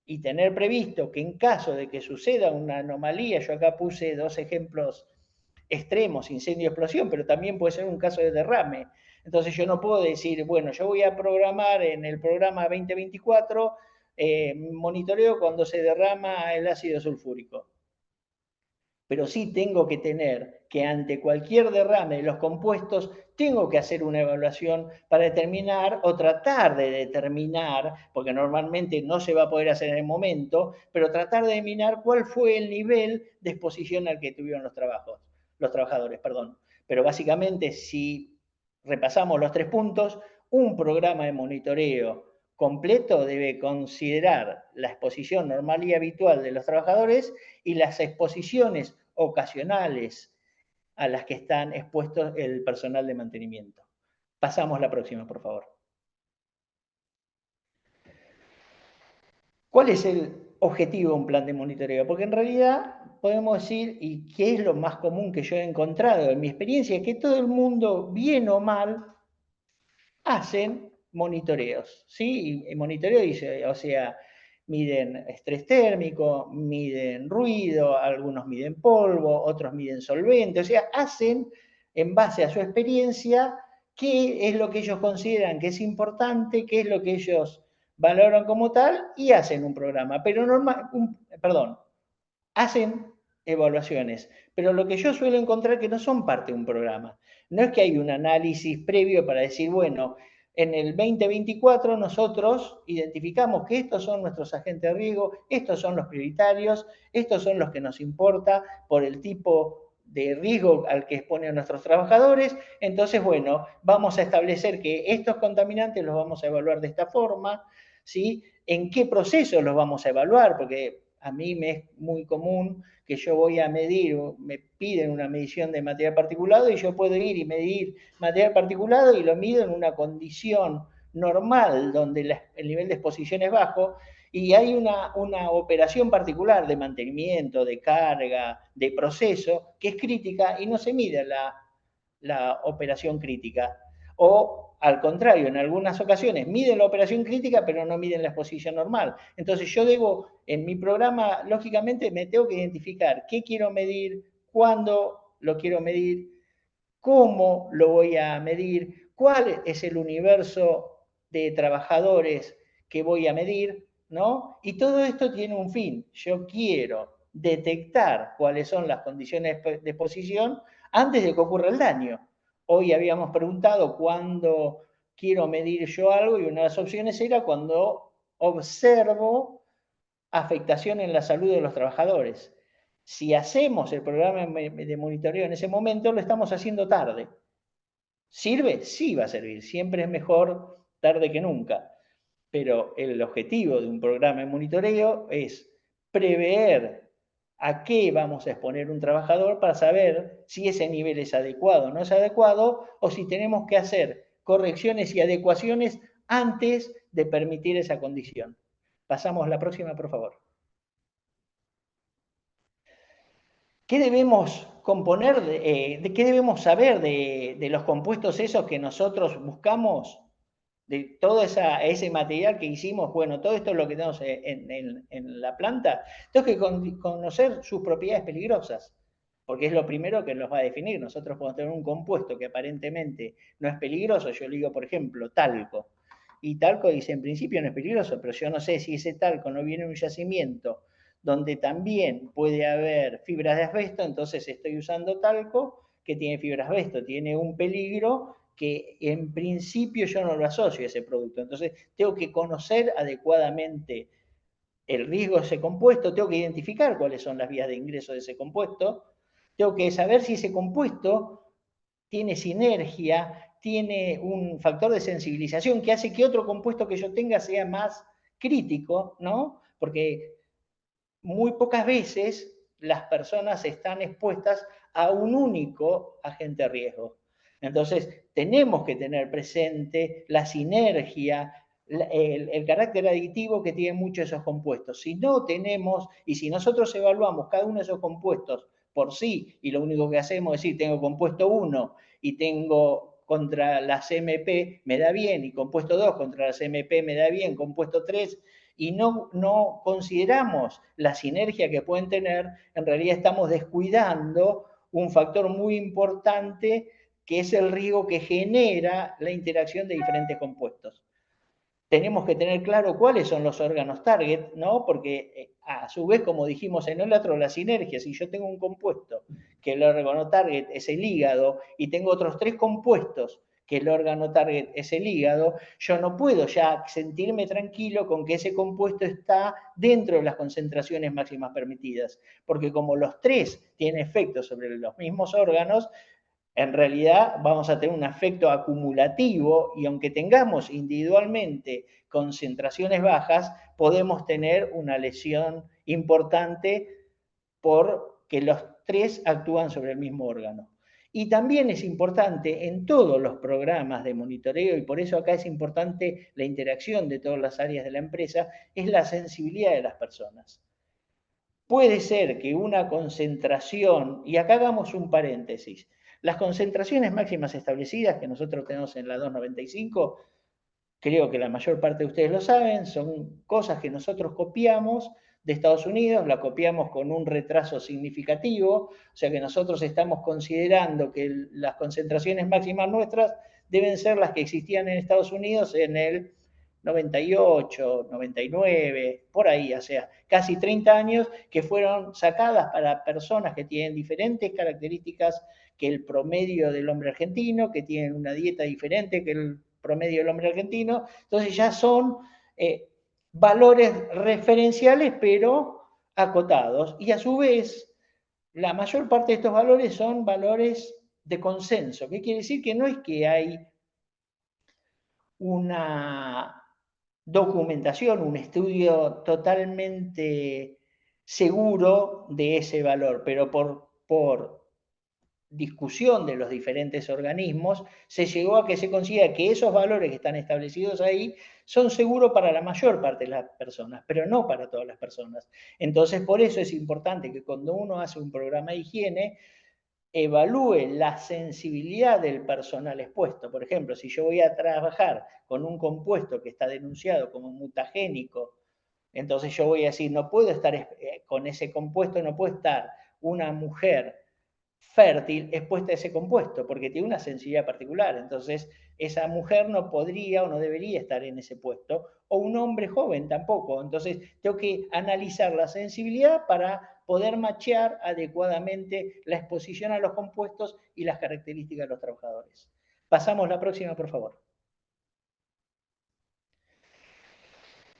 y tener previsto que en caso de que suceda una anomalía, yo acá puse dos ejemplos extremos, incendio y explosión, pero también puede ser un caso de derrame. Entonces yo no puedo decir, bueno, yo voy a programar en el programa 2024 monitoreo cuando se derrama el ácido sulfúrico, pero sí tengo que tener que ante cualquier derrame de los compuestos, tengo que hacer una evaluación para determinar o tratar de determinar, porque normalmente no se va a poder hacer en el momento, pero tratar de determinar cuál fue el nivel de exposición al que tuvieron los trabajadores, perdón. Pero básicamente, si repasamos los 3 puntos, un programa de monitoreo completo debe considerar la exposición normal y habitual de los trabajadores y las exposiciones ocasionales a las que están expuestos el personal de mantenimiento. Pasamos a la próxima, por favor. ¿Cuál es el objetivo de un plan de monitoreo? Porque en realidad podemos decir, y qué es lo más común que yo he encontrado en mi experiencia, es que todo el mundo, bien o mal, hacen monitoreos, ¿sí? Y monitoreo dice, o sea, miden estrés térmico, miden ruido, algunos miden polvo, otros miden solvente, o sea, hacen en base a su experiencia qué es lo que ellos consideran que es importante, qué es lo que ellos valoran como tal y hacen un programa, pero hacen evaluaciones, pero lo que yo suelo encontrar que no son parte de un programa. No es que hay un análisis previo para decir, bueno, en el 2024 nosotros identificamos que estos son nuestros agentes de riesgo, estos son los prioritarios, estos son los que nos importa por el tipo de riesgo al que exponen nuestros trabajadores. Entonces, bueno, vamos a establecer que estos contaminantes los vamos a evaluar de esta forma, ¿sí? ¿En qué proceso los vamos a evaluar? Porque a mí me es muy común que yo voy a medir, me piden una medición de material particulado y yo puedo ir y medir material particulado y lo mido en una condición normal donde el nivel de exposición es bajo y hay una operación particular de mantenimiento, de carga, de proceso que es crítica y no se mide la operación crítica. O al contrario, en algunas ocasiones miden la operación crítica, pero no miden la exposición normal. Entonces yo debo, en mi programa, lógicamente me tengo que identificar qué quiero medir, cuándo lo quiero medir, cómo lo voy a medir, cuál es el universo de trabajadores que voy a medir, ¿no? Y todo esto tiene un fin. Yo quiero detectar cuáles son las condiciones de exposición antes de que ocurra el daño. Hoy habíamos preguntado cuándo quiero medir yo algo y una de las opciones era cuando observo afectación en la salud de los trabajadores. Si hacemos el programa de monitoreo en ese momento, lo estamos haciendo tarde. ¿Sirve? Sí va a servir. Siempre es mejor tarde que nunca. Pero el objetivo de un programa de monitoreo es prever a qué vamos a exponer un trabajador para saber si ese nivel es adecuado o no es adecuado, o si tenemos que hacer correcciones y adecuaciones antes de permitir esa condición. Pasamos a la próxima, por favor. ¿Qué debemos componer, qué debemos saber de los compuestos esos que nosotros buscamos? De todo ese material que hicimos, bueno, todo esto es lo que tenemos en la planta, tengo que conocer sus propiedades peligrosas, porque es lo primero que nos va a definir. Nosotros podemos tener un compuesto que aparentemente no es peligroso, yo le digo, por ejemplo, talco, y talco dice, en principio no es peligroso, pero yo no sé si ese talco no viene de un yacimiento donde también puede haber fibras de asbesto, entonces estoy usando talco que tiene fibras de asbesto, tiene un peligro que en principio yo no lo asocio a ese producto. Entonces, tengo que conocer adecuadamente el riesgo de ese compuesto, tengo que identificar cuáles son las vías de ingreso de ese compuesto, tengo que saber si ese compuesto tiene sinergia, tiene un factor de sensibilización que hace que otro compuesto que yo tenga sea más crítico, ¿no? Porque muy pocas veces las personas están expuestas a un único agente de riesgo. Entonces, tenemos que tener presente la sinergia, el carácter aditivo que tienen muchos esos compuestos. Si no tenemos, y si nosotros evaluamos cada uno de esos compuestos por sí, y lo único que hacemos es decir, tengo compuesto 1 y tengo contra la CMP me da bien, y compuesto 2 contra la CMP me da bien, compuesto 3 y no consideramos la sinergia que pueden tener, en realidad estamos descuidando un factor muy importante que es el riesgo que genera la interacción de diferentes compuestos. Tenemos que tener claro cuáles son los órganos target, ¿no? Porque a su vez, como dijimos en el otro, la sinergia, si yo tengo un compuesto que el órgano target es el hígado y tengo otros 3 compuestos que el órgano target es el hígado, yo no puedo ya sentirme tranquilo con que ese compuesto está dentro de las concentraciones máximas permitidas, porque como los 3 tienen efectos sobre los mismos órganos, en realidad vamos a tener un efecto acumulativo y aunque tengamos individualmente concentraciones bajas, podemos tener una lesión importante porque los 3 actúan sobre el mismo órgano. Y también es importante en todos los programas de monitoreo, y por eso acá es importante la interacción de todas las áreas de la empresa, es la sensibilidad de las personas. Puede ser que una concentración, y acá hagamos un paréntesis, las concentraciones máximas establecidas que nosotros tenemos en la 295, creo que la mayor parte de ustedes lo saben, son cosas que nosotros copiamos de Estados Unidos, la copiamos con un retraso significativo, o sea que nosotros estamos considerando que las concentraciones máximas nuestras deben ser las que existían en Estados Unidos en el 98, 99, por ahí, o sea, casi 30 años que fueron sacadas para personas que tienen diferentes características que el promedio del hombre argentino, que tienen una dieta diferente que el promedio del hombre argentino, entonces ya son valores referenciales pero acotados y a su vez la mayor parte de estos valores son valores de consenso. ¿Qué quiere decir? Que no es que hay una documentación, un estudio totalmente seguro de ese valor, pero por discusión de los diferentes organismos, se llegó a que se considera que esos valores que están establecidos ahí son seguros para la mayor parte de las personas, pero no para todas las personas. Entonces, por eso es importante que cuando uno hace un programa de higiene, evalúe la sensibilidad del personal expuesto. Por ejemplo, si yo voy a trabajar con un compuesto que está denunciado como mutagénico, entonces yo voy a decir, no puedo estar con ese compuesto, no puede estar una mujer fértil expuesta a ese compuesto, porque tiene una sensibilidad particular. Entonces, esa mujer no podría o no debería estar en ese puesto, o un hombre joven tampoco. Entonces, tengo que analizar la sensibilidad para poder machear adecuadamente la exposición a los compuestos y las características de los trabajadores. Pasamos la próxima, por favor.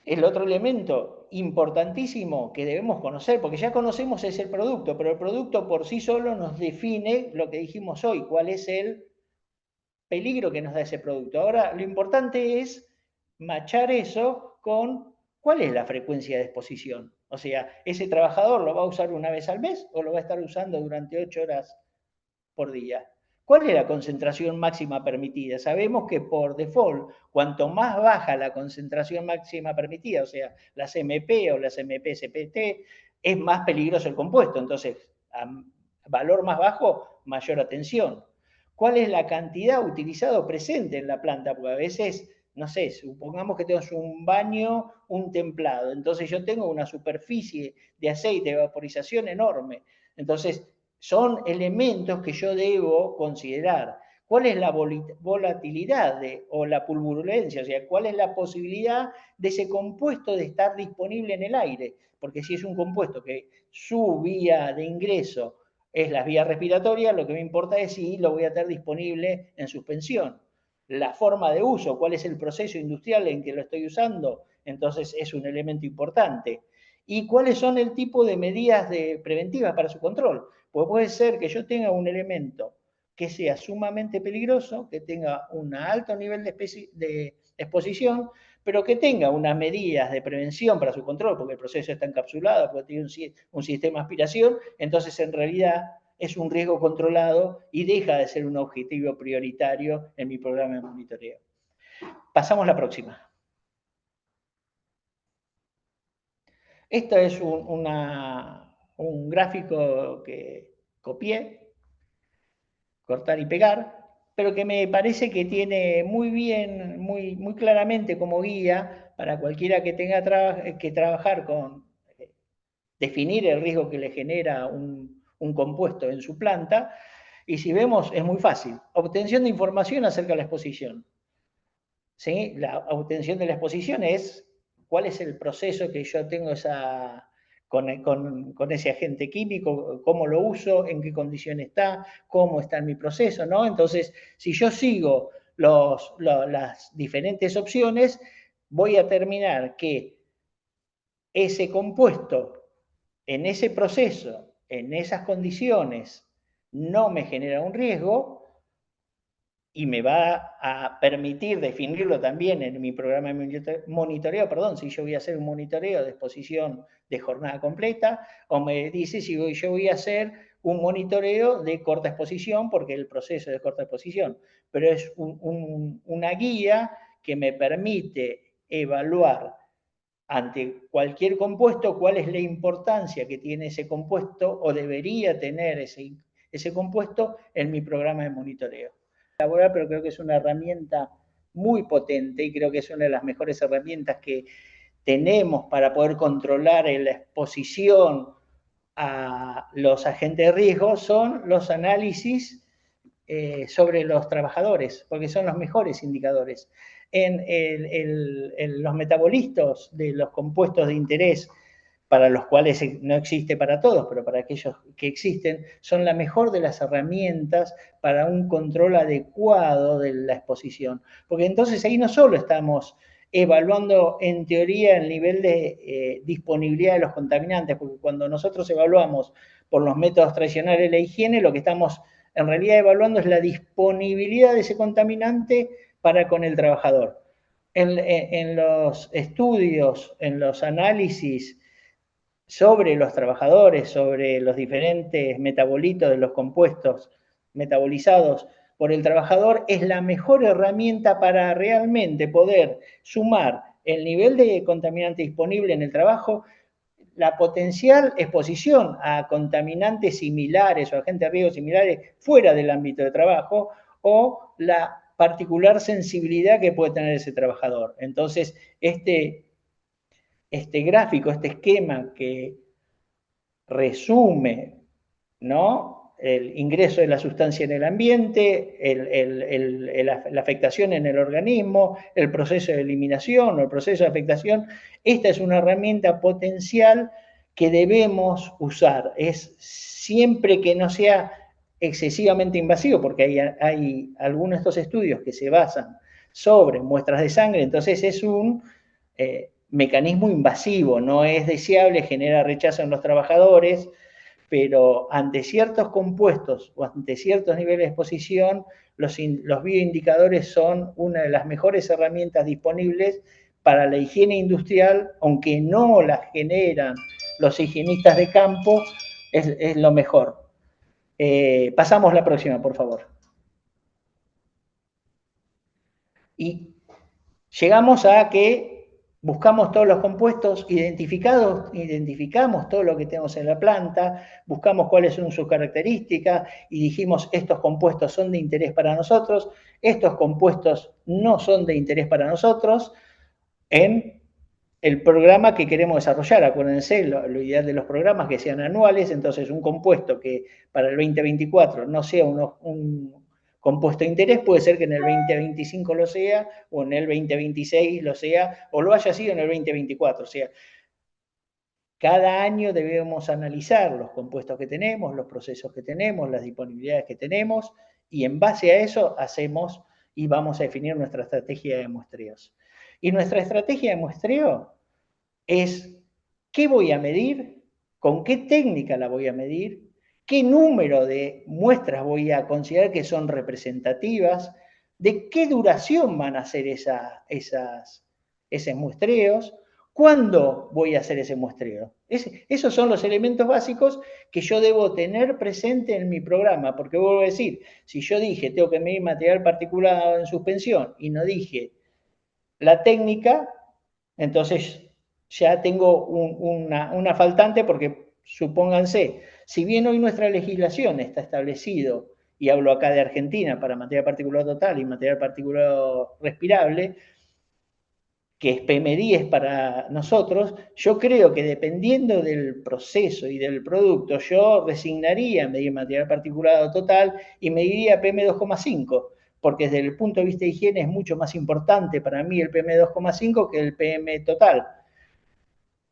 El otro elemento importantísimo que debemos conocer, porque ya conocemos es el producto, pero el producto por sí solo nos define lo que dijimos hoy, cuál es el peligro que nos da ese producto. Ahora, lo importante es machar eso con cuál es la frecuencia de exposición. O sea, ese trabajador lo va a usar una vez al mes o lo va a estar usando durante 8 horas por día. ¿Cuál es la concentración máxima permitida? Sabemos que por default, cuanto más baja la concentración máxima permitida, o sea, las MP o las MP-SPT, es más peligroso el compuesto. Entonces, a valor más bajo, mayor atención. ¿Cuál es la cantidad utilizada presente en la planta? Porque a veces, no sé, supongamos que tenemos un baño, un templado. Entonces yo tengo una superficie de aceite de vaporización enorme. Entonces, son elementos que yo debo considerar. ¿Cuál es la volatilidad o la pulverulencia? O sea, ¿cuál es la posibilidad de ese compuesto de estar disponible en el aire? Porque si es un compuesto que su vía de ingreso es las vías respiratorias, lo que me importa es si lo voy a tener disponible en suspensión. La forma de uso, cuál es el proceso industrial en que lo estoy usando, entonces es un elemento importante. ¿Y cuáles son el tipo de medidas preventivas para su control? Pues puede ser que yo tenga un elemento que sea sumamente peligroso, que tenga un alto nivel de exposición, pero que tenga unas medidas de prevención para su control, porque el proceso está encapsulado, porque tiene un sistema de aspiración, entonces en realidad es un riesgo controlado y deja de ser un objetivo prioritario en mi programa de monitoreo. Pasamos a la próxima. Esto es un gráfico que copié, cortar y pegar, pero que me parece que tiene muy bien, muy claramente como guía para cualquiera que tenga que trabajar con definir el riesgo que le genera un compuesto en su planta. Y si vemos, es muy fácil. Obtención de información acerca de la exposición. ¿Sí? La obtención de la exposición es cuál es el proceso que yo tengo con ese agente químico, cómo lo uso, en qué condición está, cómo está en mi proceso, ¿no? Entonces, si yo sigo las diferentes opciones, voy a terminar que ese compuesto en ese proceso, en esas condiciones, no me genera un riesgo y me va a permitir definirlo también en mi programa de monitoreo, perdón, si yo voy a hacer un monitoreo de exposición de jornada completa, o me dice si yo voy a hacer un monitoreo de corta exposición, porque el proceso es de corta exposición, pero es una guía que me permite evaluar ante cualquier compuesto cuál es la importancia que tiene ese compuesto o debería tener ese compuesto en mi programa de monitoreo. Pero creo que es una herramienta muy potente y creo que es una de las mejores herramientas que tenemos para poder controlar la exposición a los agentes de riesgo son los análisis sobre los trabajadores, porque son los mejores indicadores. En los metabolistas de los compuestos de interés, para los cuales no existe para todos, pero para aquellos que existen, son la mejor de las herramientas para un control adecuado de la exposición. Porque entonces ahí no solo estamos evaluando en teoría el nivel de disponibilidad de los contaminantes, porque cuando nosotros evaluamos por los métodos tradicionales de la higiene, lo que estamos en realidad evaluando es la disponibilidad de ese contaminante para con el trabajador. En los estudios, en los análisis sobre los trabajadores, sobre los diferentes metabolitos de los compuestos metabolizados por el trabajador, es la mejor herramienta para realmente poder sumar el nivel de contaminante disponible en el trabajo, la potencial exposición a contaminantes similares o agentes de riesgo similares fuera del ámbito de trabajo o la particular sensibilidad que puede tener ese trabajador. Entonces, este gráfico, este esquema que resume, ¿no? el ingreso de la sustancia en el ambiente, la afectación en el organismo, el proceso de eliminación o el proceso de afectación. Esta es una herramienta potencial que debemos usar. Es siempre que no sea excesivamente invasivo, porque hay algunos de estos estudios que se basan sobre muestras de sangre, entonces es un mecanismo invasivo, no es deseable, genera rechazo en los trabajadores, pero ante ciertos compuestos o ante ciertos niveles de exposición, los bioindicadores son una de las mejores herramientas disponibles para la higiene industrial, aunque no las generan los higienistas de campo, es lo mejor. Pasamos la próxima, por favor. Y llegamos a que buscamos todos los compuestos, identificamos todo lo que tenemos en la planta, buscamos cuáles son sus características y dijimos, estos compuestos son de interés para nosotros, estos compuestos no son de interés para nosotros, en el programa que queremos desarrollar. Acuérdense, lo ideal de los programas que sean anuales, entonces un compuesto que para el 2024 no sea un compuesto de interés, puede ser que en el 2025 lo sea, o en el 2026 lo sea, o lo haya sido en el 2024. O sea, cada año debemos analizar los compuestos que tenemos, los procesos que tenemos, las disponibilidades que tenemos, y en base a eso hacemos y vamos a definir nuestra estrategia de muestreos. Y nuestra estrategia de muestreo es qué voy a medir, con qué técnica la voy a medir, qué número de muestras voy a considerar que son representativas, de qué duración van a ser esos muestreos, cuándo voy a hacer ese muestreo. Esos son los elementos básicos que yo debo tener presente en mi programa, porque vuelvo a decir, si yo dije tengo que medir material particulado en suspensión y no dije la técnica, entonces ya tengo una faltante, porque supónganse, si bien hoy nuestra legislación está establecido, y hablo acá de Argentina para material particulado total y material particulado respirable, que es PM10 para nosotros, yo creo que dependiendo del proceso y del producto, yo resignaría medir material particulado total y mediría PM2,5, porque desde el punto de vista de higiene es mucho más importante para mí el PM2,5 que el PM total.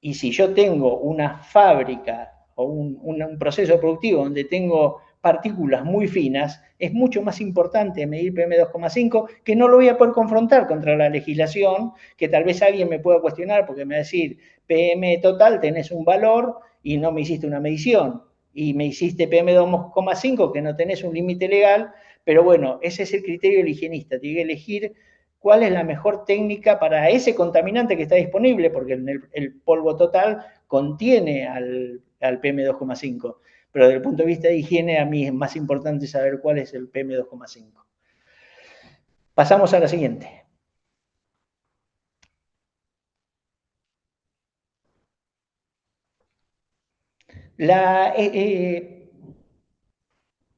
Y si yo tengo una fábrica o un proceso productivo donde tengo partículas muy finas, es mucho más importante medir PM2,5, que no lo voy a poder confrontar contra la legislación, que tal vez alguien me pueda cuestionar porque me va a decir, PM total tenés un valor y no me hiciste una medición, y me hiciste PM2,5 que no tenés un límite legal, pero bueno, ese es el criterio del higienista, tiene que elegir cuál es la mejor técnica para ese contaminante que está disponible, porque el polvo total contiene al PM2,5. Pero desde el punto de vista de higiene, a mí es más importante saber cuál es el PM2,5. Pasamos a la siguiente.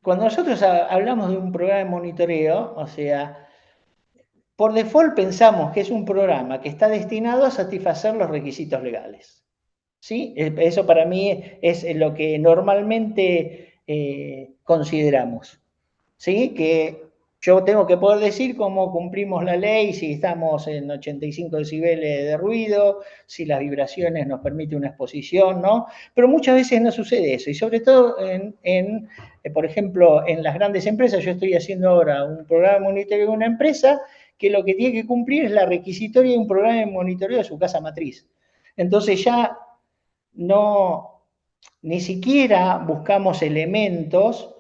Cuando nosotros hablamos de un programa de monitoreo, o sea, por default pensamos que es un programa que está destinado a satisfacer los requisitos legales. ¿Sí? Eso para mí es lo que normalmente consideramos. ¿Sí? Que yo tengo que poder decir cómo cumplimos la ley, si estamos en 85 decibeles de ruido, si las vibraciones nos permiten una exposición, ¿no? Pero muchas veces no sucede eso, y sobre todo por ejemplo, en las grandes empresas. Yo estoy haciendo ahora un programa de monitoreo de una empresa que lo que tiene que cumplir es la requisitoria de un programa de monitoreo de su casa matriz. Entonces ya no, ni siquiera buscamos elementos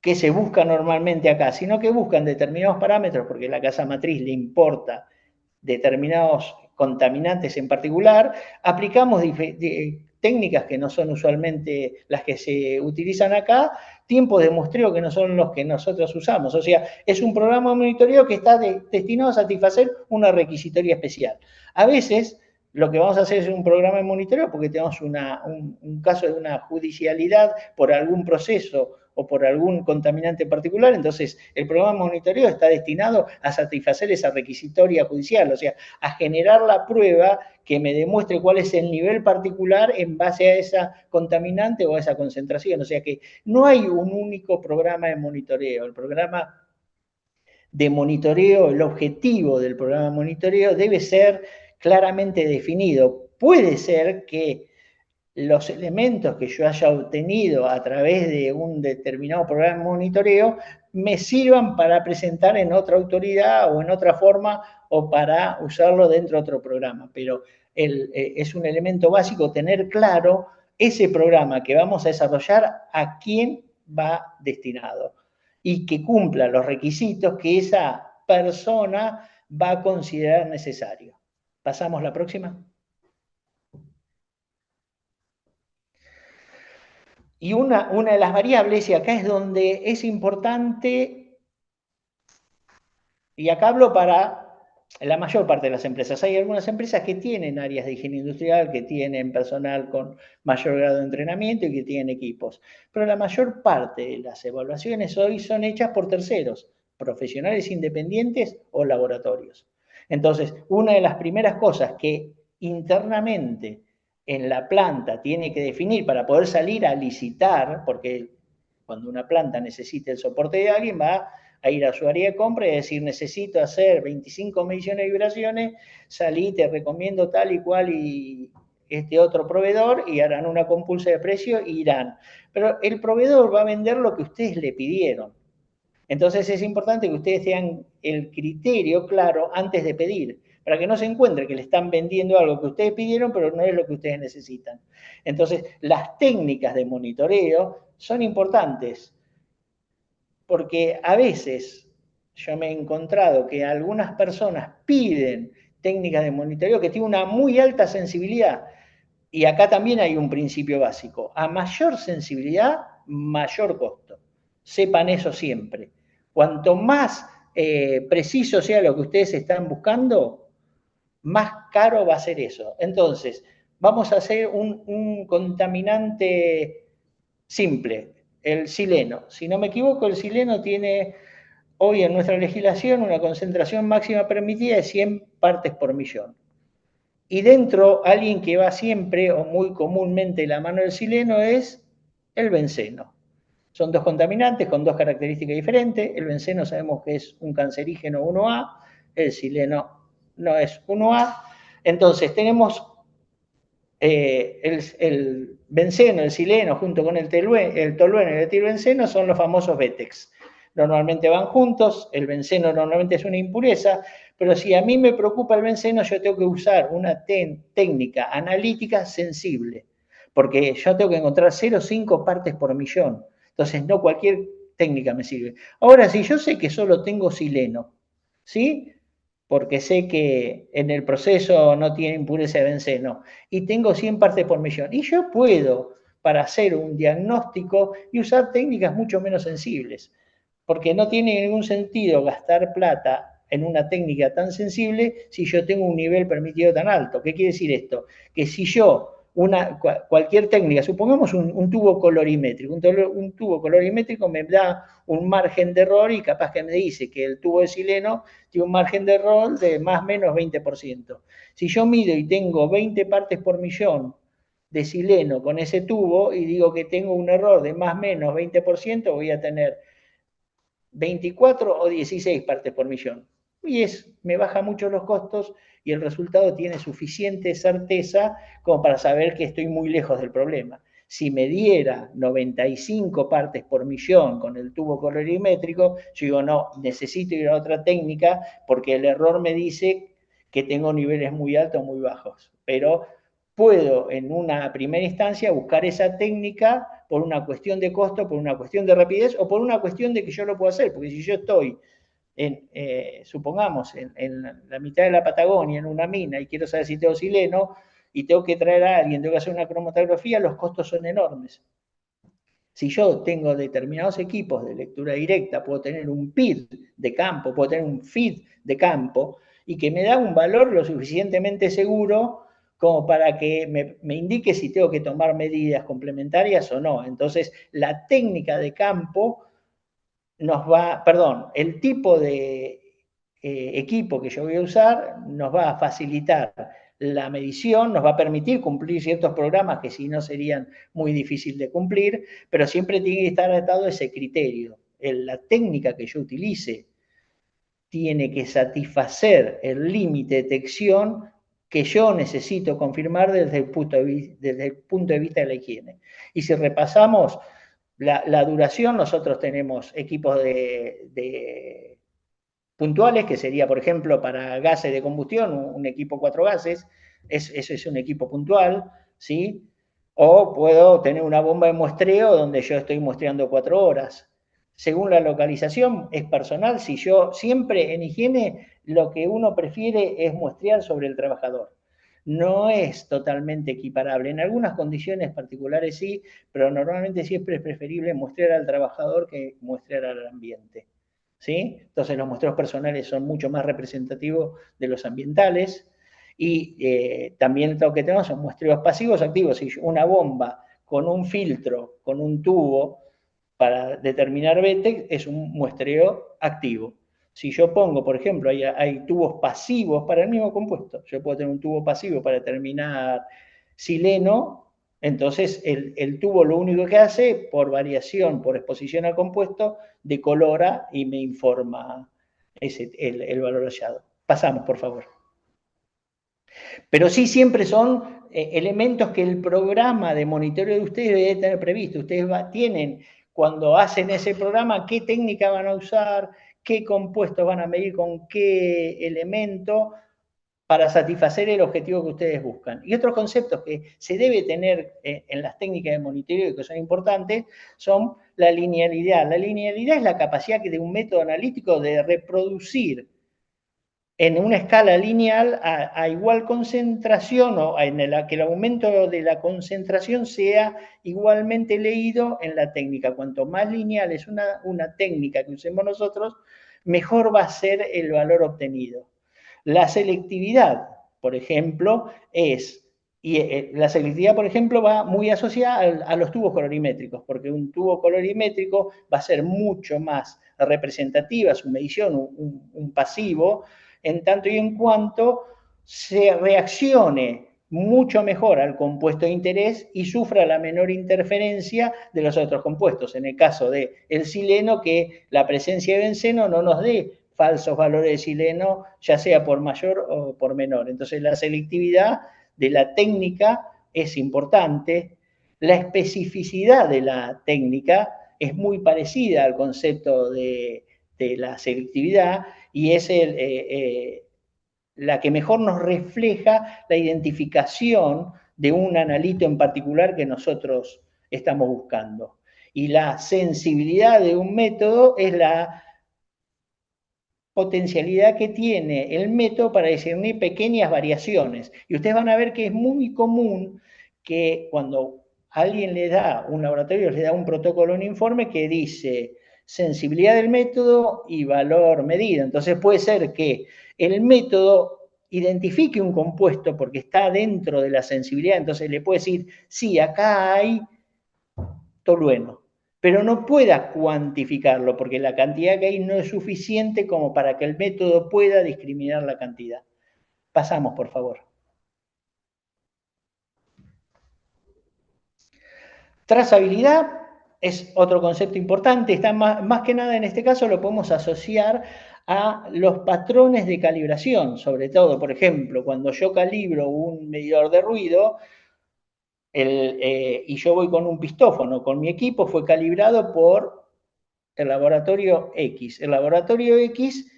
que se buscan normalmente acá, sino que buscan determinados parámetros, porque a la casa matriz le importa determinados contaminantes en particular, aplicamos técnicas que no son usualmente las que se utilizan acá, tiempos de muestreo que no son los que nosotros usamos. O sea, es un programa de monitoreo que está destinado a satisfacer una requisitoria especial. A veces lo que vamos a hacer es un programa de monitoreo porque tenemos un caso de una judicialidad por algún proceso o por algún contaminante particular, entonces el programa de monitoreo está destinado a satisfacer esa requisitoria judicial, o sea, a generar la prueba que me demuestre cuál es el nivel particular en base a esa contaminante o a esa concentración. O sea que no hay un único programa de monitoreo. El programa de monitoreo, el objetivo del programa de monitoreo debe ser claramente definido. Puede ser que los elementos que yo haya obtenido a través de un determinado programa de monitoreo me sirvan para presentar en otra autoridad o en otra forma o para usarlo dentro de otro programa. Pero es un elemento básico tener claro ese programa que vamos a desarrollar a quién va destinado y que cumpla los requisitos que esa persona va a considerar necesario. ¿Pasamos la próxima? Y una de las variables, y acá es donde es importante, y acá hablo para la mayor parte de las empresas. Hay algunas empresas que tienen áreas de higiene industrial, que tienen personal con mayor grado de entrenamiento y que tienen equipos. Pero la mayor parte de las evaluaciones hoy son hechas por terceros, profesionales independientes o laboratorios. Entonces, una de las primeras cosas que internamente en la planta tiene que definir para poder salir a licitar, porque cuando una planta necesita el soporte de alguien, va a ir a su área de compra y decir, necesito hacer 25 mediciones de vibraciones, salí, te recomiendo tal y cual y este otro proveedor, y harán una compulsa de precio y irán. Pero el proveedor va a vender lo que ustedes le pidieron. Entonces es importante que ustedes tengan el criterio claro antes de pedir, para que no se encuentre que le están vendiendo algo que ustedes pidieron, pero no es lo que ustedes necesitan. Entonces, las técnicas de monitoreo son importantes, porque a veces yo me he encontrado que algunas personas piden técnicas de monitoreo que tienen una muy alta sensibilidad, y acá también hay un principio básico: a mayor sensibilidad, mayor costo. Sepan eso siempre. Cuanto más preciso sea lo que ustedes están buscando, más caro va a ser eso. Entonces, vamos a hacer un contaminante simple, el sileno. Si no me equivoco, el sileno tiene hoy en nuestra legislación una concentración máxima permitida de 100 partes por millón. Y dentro, alguien que va siempre o muy comúnmente la mano del sileno es el benceno. Son dos contaminantes con dos características diferentes. El benceno sabemos que es un cancerígeno 1A, el sileno no es 1A. Entonces tenemos el benceno, el sileno, junto con el tolueno y el etilbenceno son los famosos BETEX. Normalmente van juntos, el benceno normalmente es una impureza, pero si a mí me preocupa el benceno, yo tengo que usar una técnica analítica sensible, porque yo tengo que encontrar 0,5 partes por millón. Entonces, no cualquier técnica me sirve. Ahora, si yo sé que solo tengo sileno, ¿sí? Porque sé que en el proceso no tiene impureza de benceno, y tengo 100 partes por millón, y yo puedo, para hacer un diagnóstico, y usar técnicas mucho menos sensibles, porque no tiene ningún sentido gastar plata en una técnica tan sensible si yo tengo un nivel permitido tan alto. ¿Qué quiere decir esto? Que si yo cualquier técnica, supongamos un tubo colorimétrico, un tubo colorimétrico me da un margen de error y capaz que me dice que el tubo de sileno tiene un margen de error de más o menos 20%. Si yo mido y tengo 20 partes por millón de sileno con ese tubo y digo que tengo un error de más o menos 20%, voy a tener 24 o 16 partes por millón. Y me baja mucho los costos y el resultado tiene suficiente certeza como para saber que estoy muy lejos del problema. Si me diera 95 partes por millón con el tubo colorimétrico, yo digo, no, necesito ir a otra técnica porque el error me dice que tengo niveles muy altos o muy bajos. Pero puedo en una primera instancia buscar esa técnica por una cuestión de costo, por una cuestión de rapidez o por una cuestión de que yo lo puedo hacer, porque si yo estoy supongamos, en la mitad de la Patagonia, en una mina, y quiero saber si tengo sileno, y tengo que traer a alguien, tengo que hacer una cromatografía, los costos son enormes. Si yo tengo determinados equipos de lectura directa, puedo tener un PID de campo, puedo tener un FID de campo, y que me da un valor lo suficientemente seguro como para que me indique si tengo que tomar medidas complementarias o no. Entonces, la técnica de campo el tipo de equipo que yo voy a usar nos va a facilitar la medición, nos va a permitir cumplir ciertos programas que si no serían muy difíciles de cumplir, pero siempre tiene que estar atado a ese criterio. La técnica que yo utilice tiene que satisfacer el límite de detección que yo necesito confirmar desde el punto de vista de la higiene. Y si repasamos la duración, nosotros tenemos equipos de puntuales, que sería, por ejemplo, para gases de combustión, un equipo 4 gases, eso es un equipo puntual, ¿sí? O puedo tener una bomba de muestreo donde yo estoy muestreando 4 horas. Según la localización, es personal. Si yo siempre en higiene, lo que uno prefiere es muestrear sobre el trabajador. No es totalmente equiparable. En algunas condiciones particulares sí, pero normalmente siempre es preferible muestrear al trabajador que muestrear al ambiente. ¿Sí? Entonces los muestreos personales son mucho más representativos de los ambientales y también lo que tenemos son muestreos pasivos activos. Si una bomba con un filtro, con un tubo para determinar VTEC es un muestreo activo. Si yo pongo, por ejemplo, hay tubos pasivos para el mismo compuesto. Yo puedo tener un tubo pasivo para determinar sileno. Entonces, el tubo lo único que hace, por variación, por exposición al compuesto, decolora y me informa el valor hallado. Pasamos, por favor. Pero sí siempre son elementos que el programa de monitoreo de ustedes debe tener previsto. Ustedes tienen, cuando hacen ese programa, qué técnica van a usar, qué compuestos van a medir con qué elemento, para satisfacer el objetivo que ustedes buscan. Y otros conceptos que se debe tener en las técnicas de monitoreo y que son importantes son la linealidad. La linealidad es la capacidad de un método analítico de reproducir en una escala lineal a igual concentración o en que el aumento de la concentración sea igualmente leído en la técnica. Cuanto más lineal es una técnica que usemos nosotros, mejor va a ser el valor obtenido. La selectividad, por ejemplo, la selectividad, por ejemplo, va muy asociada a los tubos colorimétricos, porque un tubo colorimétrico va a ser mucho más representativa su medición, un pasivo, en tanto y en cuanto se reaccione mucho mejor al compuesto de interés y sufra la menor interferencia de los otros compuestos. En el caso del sileno, que la presencia de benceno no nos dé falsos valores de sileno, ya sea por mayor o por menor. Entonces, la selectividad de la técnica es importante. La especificidad de la técnica es muy parecida al concepto de la selectividad y es la que mejor nos refleja la identificación de un analito en particular que nosotros estamos buscando. Y la sensibilidad de un método es la potencialidad que tiene el método para discernir pequeñas variaciones. Y ustedes van a ver que es muy común que cuando alguien le da, un laboratorio le da un protocolo, un informe que dice sensibilidad del método y valor medido. Entonces puede ser que el método identifique un compuesto porque está dentro de la sensibilidad, entonces le puede decir, sí, acá hay tolueno, pero no pueda cuantificarlo porque la cantidad que hay no es suficiente como para que el método pueda discriminar la cantidad. Pasamos, por favor. Trazabilidad es otro concepto importante, está más que nada en este caso lo podemos asociar a los patrones de calibración, sobre todo, por ejemplo, cuando yo calibro un medidor de ruido, y yo voy con un pistófono, con mi equipo, fue calibrado por el laboratorio X. El laboratorio X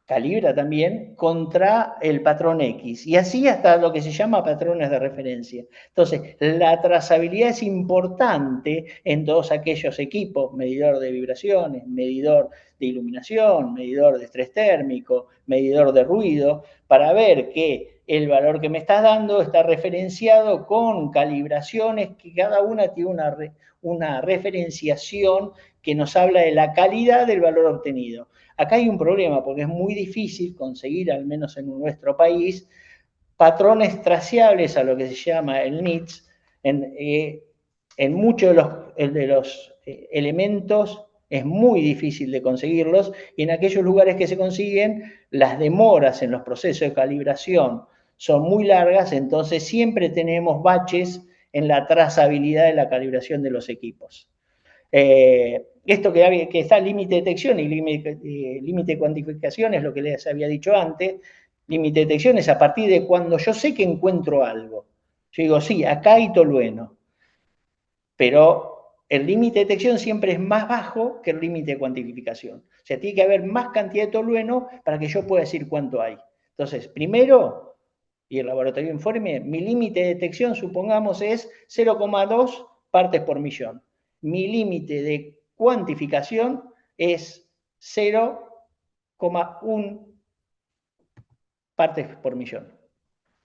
calibra también contra el patrón X, y así hasta lo que se llama patrones de referencia. Entonces, la trazabilidad es importante en todos aquellos equipos, medidor de vibraciones, medidor de iluminación, medidor de estrés térmico, medidor de ruido, para ver que el valor que me estás dando está referenciado con calibraciones que cada una tiene una referenciación que nos habla de la calidad del valor obtenido. Acá hay un problema porque es muy difícil conseguir, al menos en nuestro país, patrones traciables a lo que se llama el NITS, en muchos de los elementos es muy difícil de conseguirlos, y en aquellos lugares que se consiguen, las demoras en los procesos de calibración son muy largas, entonces siempre tenemos baches en la trazabilidad de la calibración de los equipos. Esto que está límite de detección y límite de cuantificación es lo que les había dicho antes. Límite de detección es a partir de cuando yo sé que encuentro algo. Yo digo, sí, acá hay tolueno, pero el límite de detección siempre es más bajo que el límite de cuantificación. O sea, tiene que haber más cantidad de tolueno para que yo pueda decir cuánto hay. Entonces, primero, y el laboratorio informe, mi límite de detección, supongamos, es 0,2 partes por millón. Mi límite de cuantificación es 0,1 partes por millón.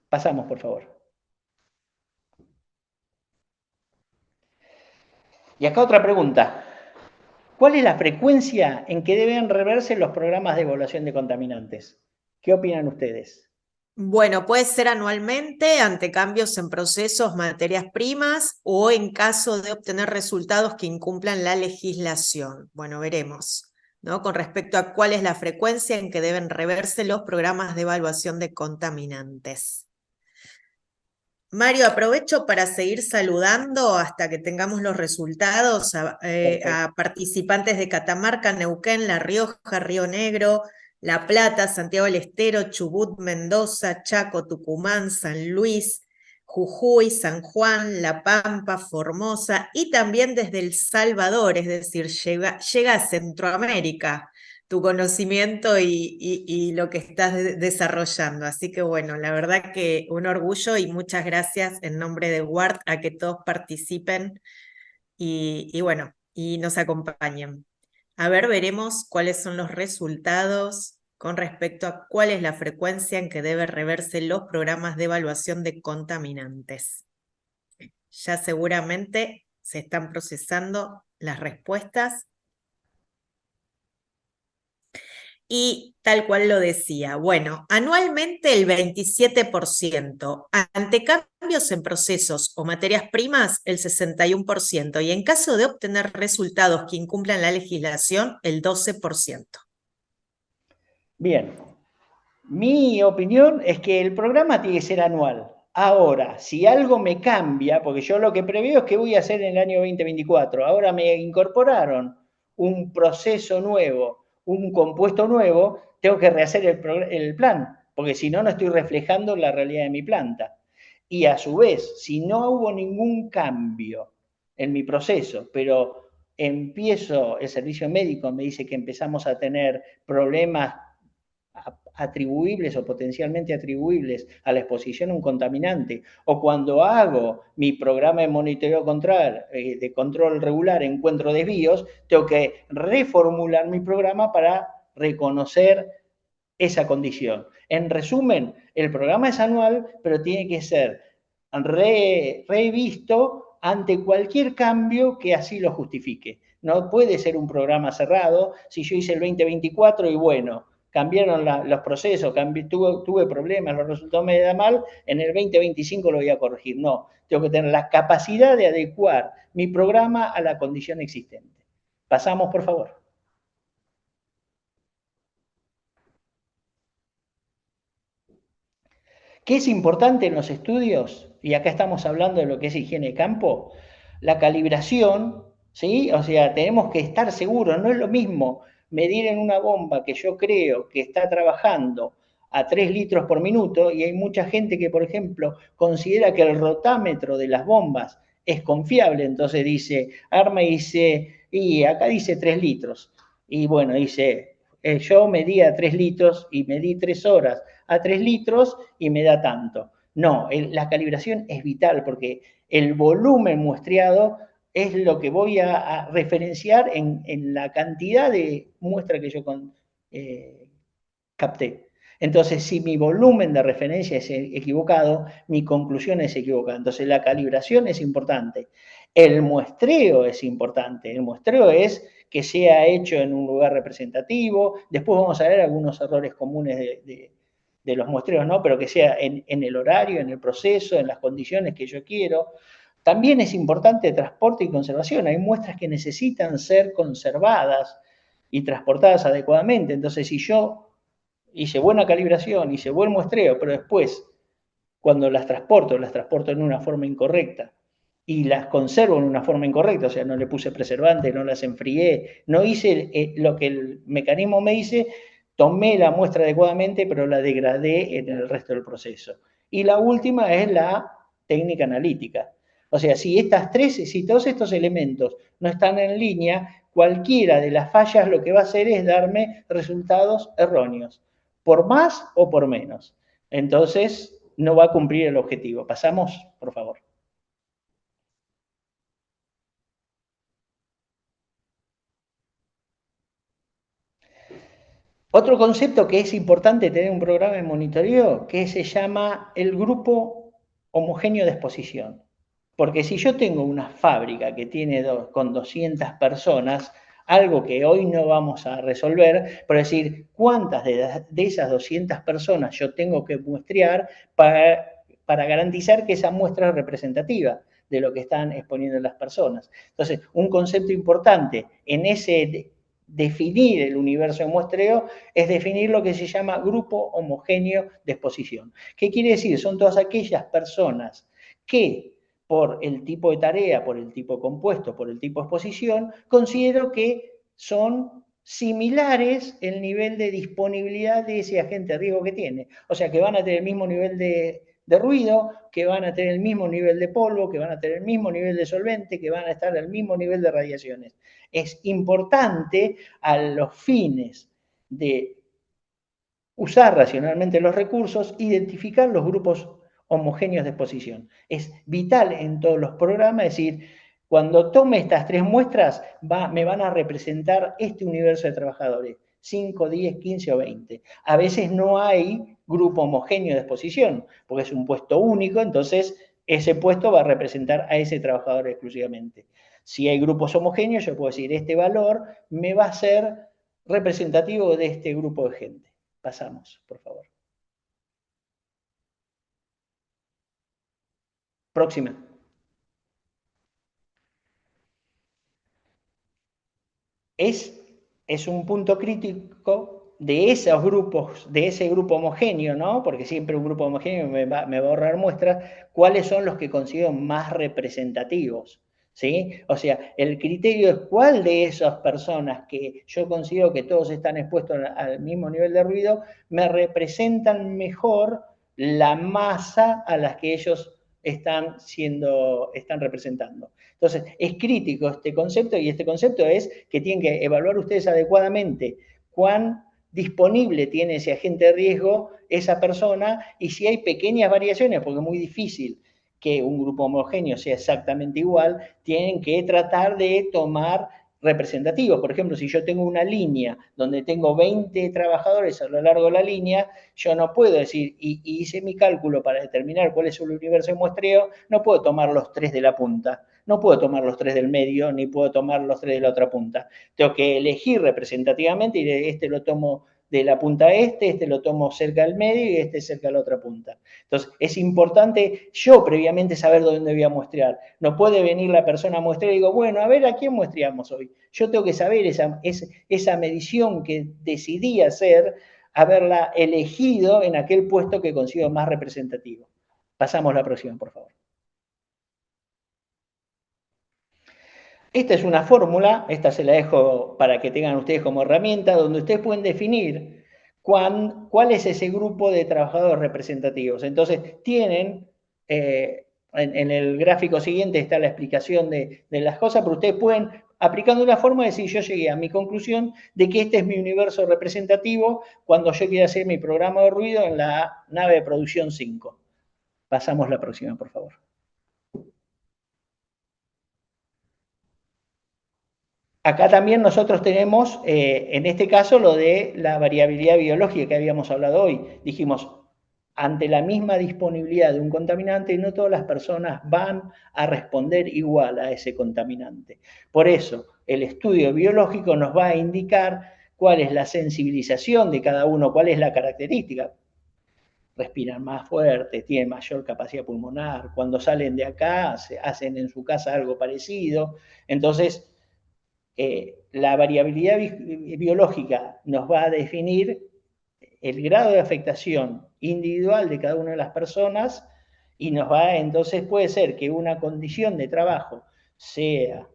Pasamos, por favor. Y acá otra pregunta. ¿Cuál es la frecuencia en que deben reverse los programas de evaluación de contaminantes? ¿Qué opinan ustedes? Bueno, puede ser anualmente ante cambios en procesos, materias primas o en caso de obtener resultados que incumplan la legislación. Bueno, veremos, ¿no? Con respecto a cuál es la frecuencia en que deben reverse los programas de evaluación de contaminantes. Mario, aprovecho para seguir saludando hasta que tengamos los resultados a participantes de Catamarca, Neuquén, La Rioja, Río Negro, La Plata, Santiago del Estero, Chubut, Mendoza, Chaco, Tucumán, San Luis, Jujuy, San Juan, La Pampa, Formosa y también desde El Salvador, es decir, llega a Centroamérica tu conocimiento y lo que estás desarrollando. Así que bueno, la verdad que un orgullo y muchas gracias en nombre de WART a que todos participen y bueno, y nos acompañen. A ver, veremos cuáles son los resultados con respecto a cuál es la frecuencia en que debe reverse los programas de evaluación de contaminantes. Ya seguramente se están procesando las respuestas. Y tal cual lo decía, bueno, anualmente el 27%, ante cambios en procesos o materias primas el 61%, y en caso de obtener resultados que incumplan la legislación el 12%. Bien, mi opinión es que el programa tiene que ser anual. Ahora, si algo me cambia, porque yo lo que preveo es que voy a hacer en el año 2024, ahora me incorporaron un proceso nuevo, un compuesto nuevo, tengo que rehacer el plan, porque si no, no estoy reflejando la realidad de mi planta. Y a su vez, si no hubo ningún cambio en mi proceso, pero empiezo, el servicio médico me dice que empezamos a tener problemas atribuibles o potencialmente atribuibles a la exposición a un contaminante, o cuando hago mi programa de monitoreo de control regular, encuentro desvíos, tengo que reformular mi programa para reconocer esa condición. En resumen, el programa es anual, pero tiene que ser revisto ante cualquier cambio que así lo justifique. No puede ser un programa cerrado. Si yo hice el 2024 y bueno, cambiaron los procesos, tuve problemas, los resultados me dan mal, en el 2025 lo voy a corregir. No, tengo que tener la capacidad de adecuar mi programa a la condición existente. Pasamos, por favor. ¿Qué es importante en los estudios? Y acá estamos hablando de lo que es higiene de campo. La calibración, ¿sí? O sea, tenemos que estar seguros. No es lo mismo medir en una bomba que yo creo que está trabajando a 3 litros por minuto, y hay mucha gente que, por ejemplo, considera que el rotámetro de las bombas es confiable, entonces dice, arma y dice, y acá dice 3 litros. Y bueno, dice, yo medía 3 litros y medí 3 horas a 3 litros y me da tanto. No, la calibración es vital porque el volumen muestreado es lo que voy a referenciar en la cantidad de muestra que yo capté. Entonces, si mi volumen de referencia es equivocado, mi conclusión es equivocada. Entonces, la calibración es importante. El muestreo es importante. El muestreo es que sea hecho en un lugar representativo. Después vamos a ver algunos errores comunes los muestreos, ¿no? Pero que sea en el horario, en el proceso, en las condiciones que yo quiero. También es importante transporte y conservación. Hay muestras que necesitan ser conservadas y transportadas adecuadamente. Entonces, si yo hice buena calibración, hice buen muestreo, pero después, cuando las transporto en una forma incorrecta y las conservo en una forma incorrecta, o sea, no le puse preservante, no las enfrié, no hice lo que el mecanismo me dice, tomé la muestra adecuadamente, pero la degradé en el resto del proceso. Y la última es la técnica analítica. O sea, si todos estos elementos no están en línea, cualquiera de las fallas lo que va a hacer es darme resultados erróneos, por más o por menos. Entonces, no va a cumplir el objetivo. Pasamos, por favor. Otro concepto que es importante tener un programa de monitoreo que se llama el grupo homogéneo de exposición. Porque si yo tengo una fábrica que tiene con 200 personas, algo que hoy no vamos a resolver, pero decir, ¿cuántas de esas 200 personas yo tengo que muestrear para garantizar que esa muestra es representativa de lo que están exponiendo las personas? Entonces, un concepto importante en ese definir el universo de muestreo es definir lo que se llama grupo homogéneo de exposición. ¿Qué quiere decir? Son todas aquellas personas que por el tipo de tarea, por el tipo de compuesto, por el tipo de exposición, considero que son similares el nivel de disponibilidad de ese agente de riesgo que tiene. O sea, que van a tener el mismo nivel de ruido, que van a tener el mismo nivel de polvo, que van a tener el mismo nivel de solvente, que van a estar al mismo nivel de radiaciones. Es importante a los fines de usar racionalmente los recursos, identificar los grupos homogéneos de exposición. Es vital en todos los programas, es decir, cuando tome estas tres muestras, me van a representar este universo de trabajadores, 5, 10, 15 o 20. A veces no hay grupo homogéneo de exposición, porque es un puesto único, entonces ese puesto va a representar a ese trabajador exclusivamente. Si hay grupos homogéneos, yo puedo decir, este valor me va a ser representativo de este grupo de gente. Pasamos, por favor. Próxima. Es, es un punto crítico de esos grupos, de ese grupo homogéneo, ¿no? Porque siempre un grupo homogéneo me va a ahorrar muestras, cuáles son los que considero más representativos. ¿Sí? O sea, el criterio es cuál de esas personas que yo considero que todos están expuestos al mismo nivel de ruido, me representan mejor la masa a las que ellos están representando. Entonces, es crítico este concepto y este concepto es que tienen que evaluar ustedes adecuadamente cuán disponible tiene ese agente de riesgo, esa persona, y si hay pequeñas variaciones, porque es muy difícil que un grupo homogéneo sea exactamente igual, tienen que tratar de tomar representativos. Por ejemplo, si yo tengo una línea donde tengo 20 trabajadores a lo largo de la línea, yo no puedo decir, y hice mi cálculo para determinar cuál es el universo de muestreo, no puedo tomar los 3 de la punta, no puedo tomar los 3 del medio, ni puedo tomar los 3 de la otra punta. Tengo que elegir representativamente y este lo tomo de la punta este lo tomo cerca del medio y este cerca de la otra punta. Entonces, es importante yo previamente saber dónde voy a muestrear. No puede venir la persona a muestrear y digo, bueno, a ver, ¿a quién muestreamos hoy? Yo tengo que saber esa medición que decidí hacer, haberla elegido en aquel puesto que considero más representativo. Pasamos a la próxima, por favor. Esta es una fórmula, esta se la dejo para que tengan ustedes como herramienta, donde ustedes pueden definir cuál es ese grupo de trabajadores representativos. Entonces, tienen, en el gráfico siguiente está la explicación de las cosas, pero ustedes pueden, aplicando una forma, decir, yo llegué a mi conclusión de que este es mi universo representativo cuando yo quiera hacer mi programa de ruido en la nave de producción 5. Pasamos la próxima, por favor. Acá también nosotros tenemos, en este caso, lo de la variabilidad biológica que habíamos hablado hoy. Dijimos, ante la misma disponibilidad de un contaminante, no todas las personas van a responder igual a ese contaminante. Por eso, el estudio biológico nos va a indicar cuál es la sensibilización de cada uno, cuál es la característica. respiran más fuerte, tienen mayor capacidad pulmonar, cuando salen de acá hacen en su casa algo parecido. Entonces, la variabilidad biológica nos va a definir el grado de afectación individual de cada una de las personas y nos va, entonces puede ser que una condición de trabajo sea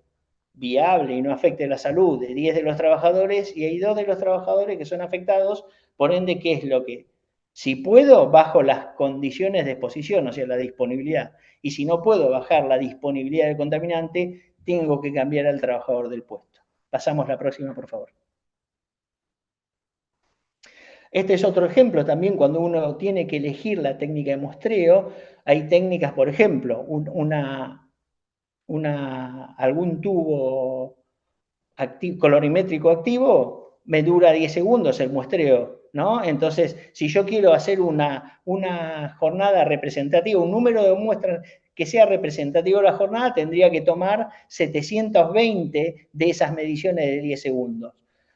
viable y no afecte la salud de 10 de los trabajadores y hay 2 de los trabajadores que son afectados, por ende, ¿qué es lo que? Si puedo, bajo las condiciones de exposición, o sea, la disponibilidad, y si no puedo bajar la disponibilidad del contaminante, tengo que cambiar al trabajador del puesto. Pasamos a la próxima, por favor. Este es otro ejemplo también cuando uno tiene que elegir la técnica de muestreo. Hay técnicas, por ejemplo, algún tubo colorimétrico activo me dura 10 segundos el muestreo, ¿no? Entonces, si yo quiero hacer una jornada representativa, un número de muestras que sea representativo de la jornada, tendría que tomar 720 de esas mediciones de 10 segundos.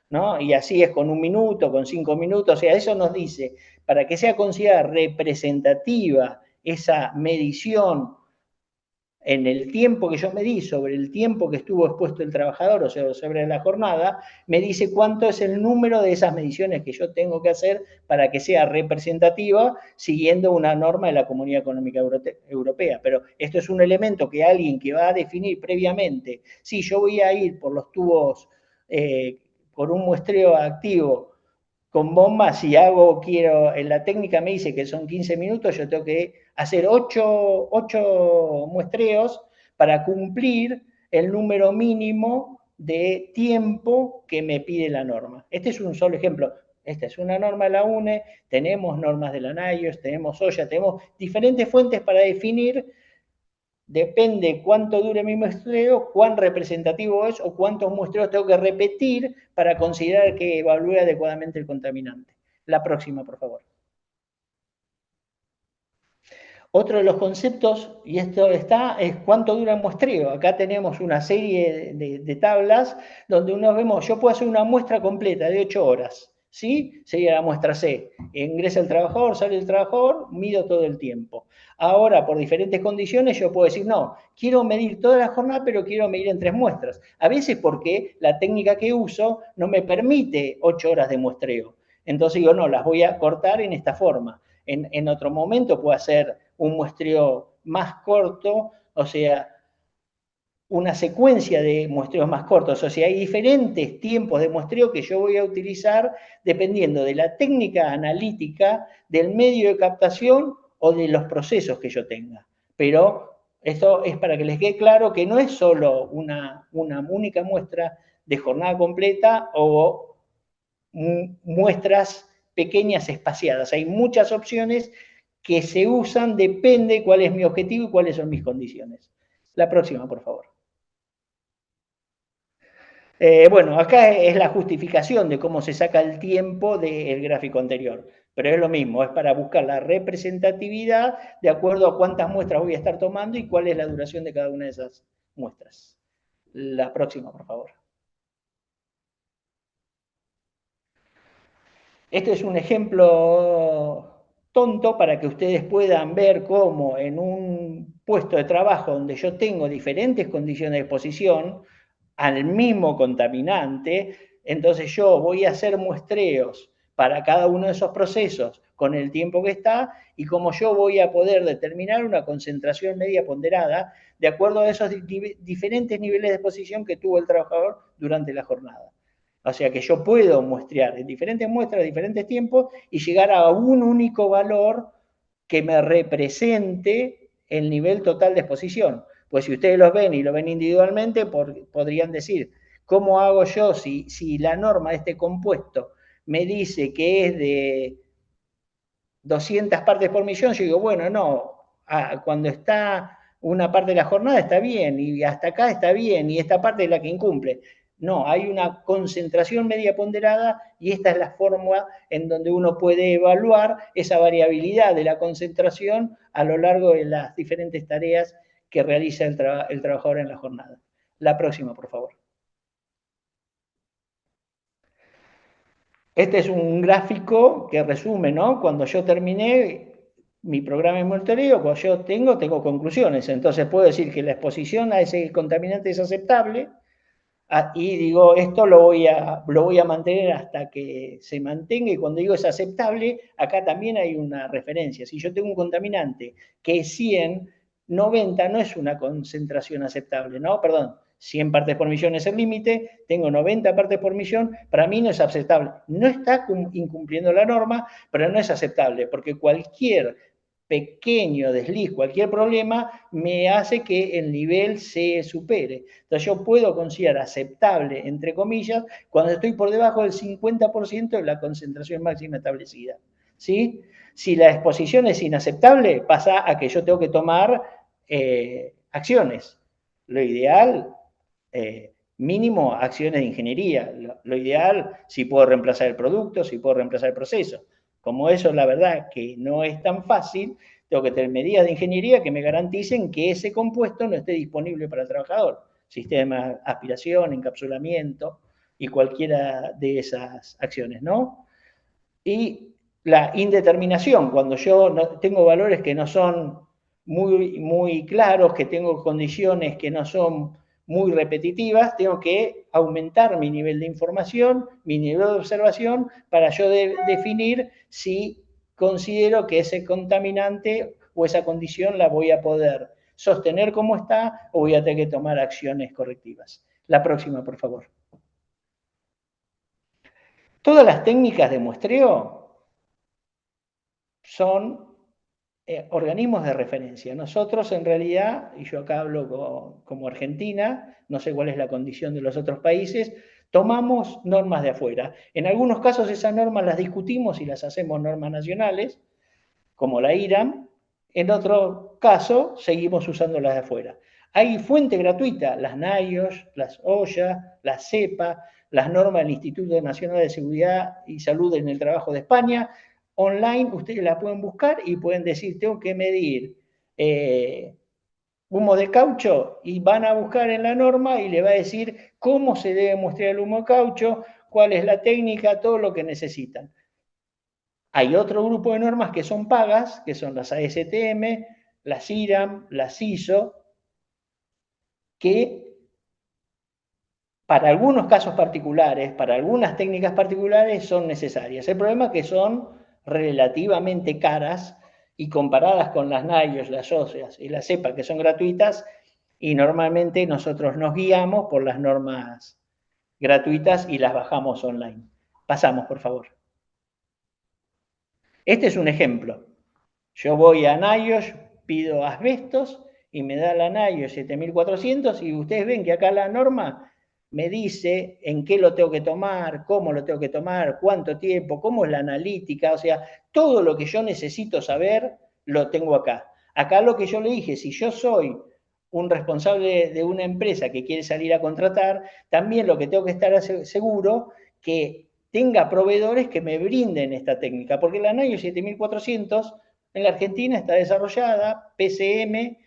¿No? Y así es con 1 minuto, con 5 minutos, o sea, eso nos dice, para que sea considerada representativa esa medición en el tiempo que yo medí sobre el tiempo que estuvo expuesto el trabajador, o sea, sobre la jornada, me dice cuánto es el número de esas mediciones que yo tengo que hacer para que sea representativa siguiendo una norma de la Comunidad Económica Europea. Pero esto es un elemento que alguien que va a definir previamente, si yo voy a ir por los tubos, por un muestreo activo, con bombas, si quiero, en la técnica me dice que son 15 minutos, yo tengo que hacer 8 muestreos para cumplir el número mínimo de tiempo que me pide la norma. Este es un solo ejemplo. Esta es una norma de la UNE, tenemos normas de la NIOSH, tenemos OSHA, tenemos diferentes fuentes para definir. Depende cuánto dure mi muestreo, cuán representativo es o cuántos muestreos tengo que repetir para considerar que evalúe adecuadamente el contaminante. La próxima, por favor. Otro de los conceptos, y esto está, es cuánto dura el muestreo. Acá tenemos una serie de tablas donde uno vemos, yo puedo hacer una muestra completa de 8 horas, ¿sí? Sería la muestra C. Ingresa el trabajador, sale el trabajador, mido todo el tiempo. Ahora, por diferentes condiciones, yo puedo decir, no, quiero medir toda la jornada, pero quiero medir en 3 muestras. A veces porque la técnica que uso no me permite 8 horas de muestreo. Entonces digo, no, las voy a cortar en esta forma. En otro momento puedo hacer un muestreo más corto, o sea, una secuencia de muestreos más cortos. O sea, hay diferentes tiempos de muestreo que yo voy a utilizar dependiendo de la técnica analítica, del medio de captación o de los procesos que yo tenga. Pero esto es para que les quede claro que no es solo una única muestra de jornada completa o muestras pequeñas espaciadas. Hay muchas opciones que se usan, depende cuál es mi objetivo y cuáles son mis condiciones. La próxima, por favor. Bueno, acá es la justificación de cómo se saca el tiempo del gráfico anterior, pero es lo mismo, es para buscar la representatividad de acuerdo a cuántas muestras voy a estar tomando y cuál es la duración de cada una de esas muestras. La próxima, por favor. Este es un ejemplo tonto para que ustedes puedan ver cómo en un puesto de trabajo donde yo tengo diferentes condiciones de exposición al mismo contaminante, entonces yo voy a hacer muestreos para cada uno de esos procesos con el tiempo que está y cómo yo voy a poder determinar una concentración media ponderada de acuerdo a esos diferentes niveles de exposición que tuvo el trabajador durante la jornada. O sea que yo puedo muestrear en diferentes muestras, diferentes tiempos y llegar a un único valor que me represente el nivel total de exposición. Pues si ustedes los ven y lo ven individualmente, podrían decir, ¿cómo hago yo si la norma de este compuesto me dice que es de 200 partes por millón? Yo digo, bueno, no, cuando está una parte de la jornada está bien, y hasta acá está bien, y esta parte es la que incumple. No, hay una concentración media ponderada y esta es la fórmula en donde uno puede evaluar esa variabilidad de la concentración a lo largo de las diferentes tareas que realiza el trabajador en la jornada. La próxima, por favor. Este es un gráfico que resume, ¿no? Cuando yo terminé, mi programa de monitoreo, cuando yo tengo conclusiones. Entonces puedo decir que la exposición a ese contaminante es aceptable, y digo, esto lo voy a mantener hasta que se mantenga, y cuando digo es aceptable, acá también hay una referencia. Si yo tengo un contaminante que es 100, 90 no es una concentración aceptable, ¿no? Perdón, 100 partes por millón es el límite, tengo 90 partes por millón, para mí no es aceptable. No está incumpliendo la norma, pero no es aceptable, porque cualquier pequeño desliz, cualquier problema, me hace que el nivel se supere. Entonces yo puedo considerar aceptable, entre comillas, cuando estoy por debajo del 50% de la concentración máxima establecida. ¿Sí? Si la exposición es inaceptable, pasa a que yo tengo que tomar acciones. Lo ideal, mínimo, acciones de ingeniería. Lo ideal, si puedo reemplazar el producto, si puedo reemplazar el proceso. Como eso, la verdad, que no es tan fácil, tengo que tener medidas de ingeniería que me garanticen que ese compuesto no esté disponible para el trabajador. Sistema de aspiración, encapsulamiento y cualquiera de esas acciones, ¿no? Y la indeterminación, cuando yo no, tengo valores que no son muy claros, que tengo condiciones que no son muy repetitivas, tengo que aumentar mi nivel de información, mi nivel de observación, para yo definir si considero que ese contaminante o esa condición la voy a poder sostener como está o voy a tener que tomar acciones correctivas. La próxima, por favor. Todas las técnicas de muestreo son organismos de referencia. Nosotros en realidad, y yo acá hablo como Argentina, no sé cuál es la condición de los otros países, tomamos normas de afuera. En algunos casos esas normas las discutimos y las hacemos normas nacionales, como la IRAM. En otro caso, seguimos usando las de afuera. Hay fuente gratuita, las NIOSH, las OSHA, las CEPA, las normas del Instituto Nacional de Seguridad y Salud en el Trabajo de España. Online ustedes la pueden buscar y pueden decir, tengo que medir humo de caucho, y van a buscar en la norma y le va a decir cómo se debe muestrear el humo de caucho, cuál es la técnica, todo lo que necesitan. Hay otro grupo de normas que son pagas, que son las ASTM, las IRAM, las ISO, que para algunos casos particulares, para algunas técnicas particulares son necesarias. El problema es que son relativamente caras y comparadas con las NIOSH, las OSEAS y las CEPA, que son gratuitas, y normalmente nosotros nos guiamos por las normas gratuitas y las bajamos online. Pasamos, por favor. Este es un ejemplo. Yo voy a NIOSH, pido asbestos y me da la NIOSH 7400, y ustedes ven que acá la norma me dice en qué lo tengo que tomar, cómo lo tengo que tomar, cuánto tiempo, cómo es la analítica, o sea, todo lo que yo necesito saber lo tengo acá. Acá lo que yo le dije, si yo soy un responsable de una empresa que quiere salir a contratar, también lo que tengo que estar seguro que tenga proveedores que me brinden esta técnica, porque la NIOSH 7400 en la Argentina está desarrollada, PCM,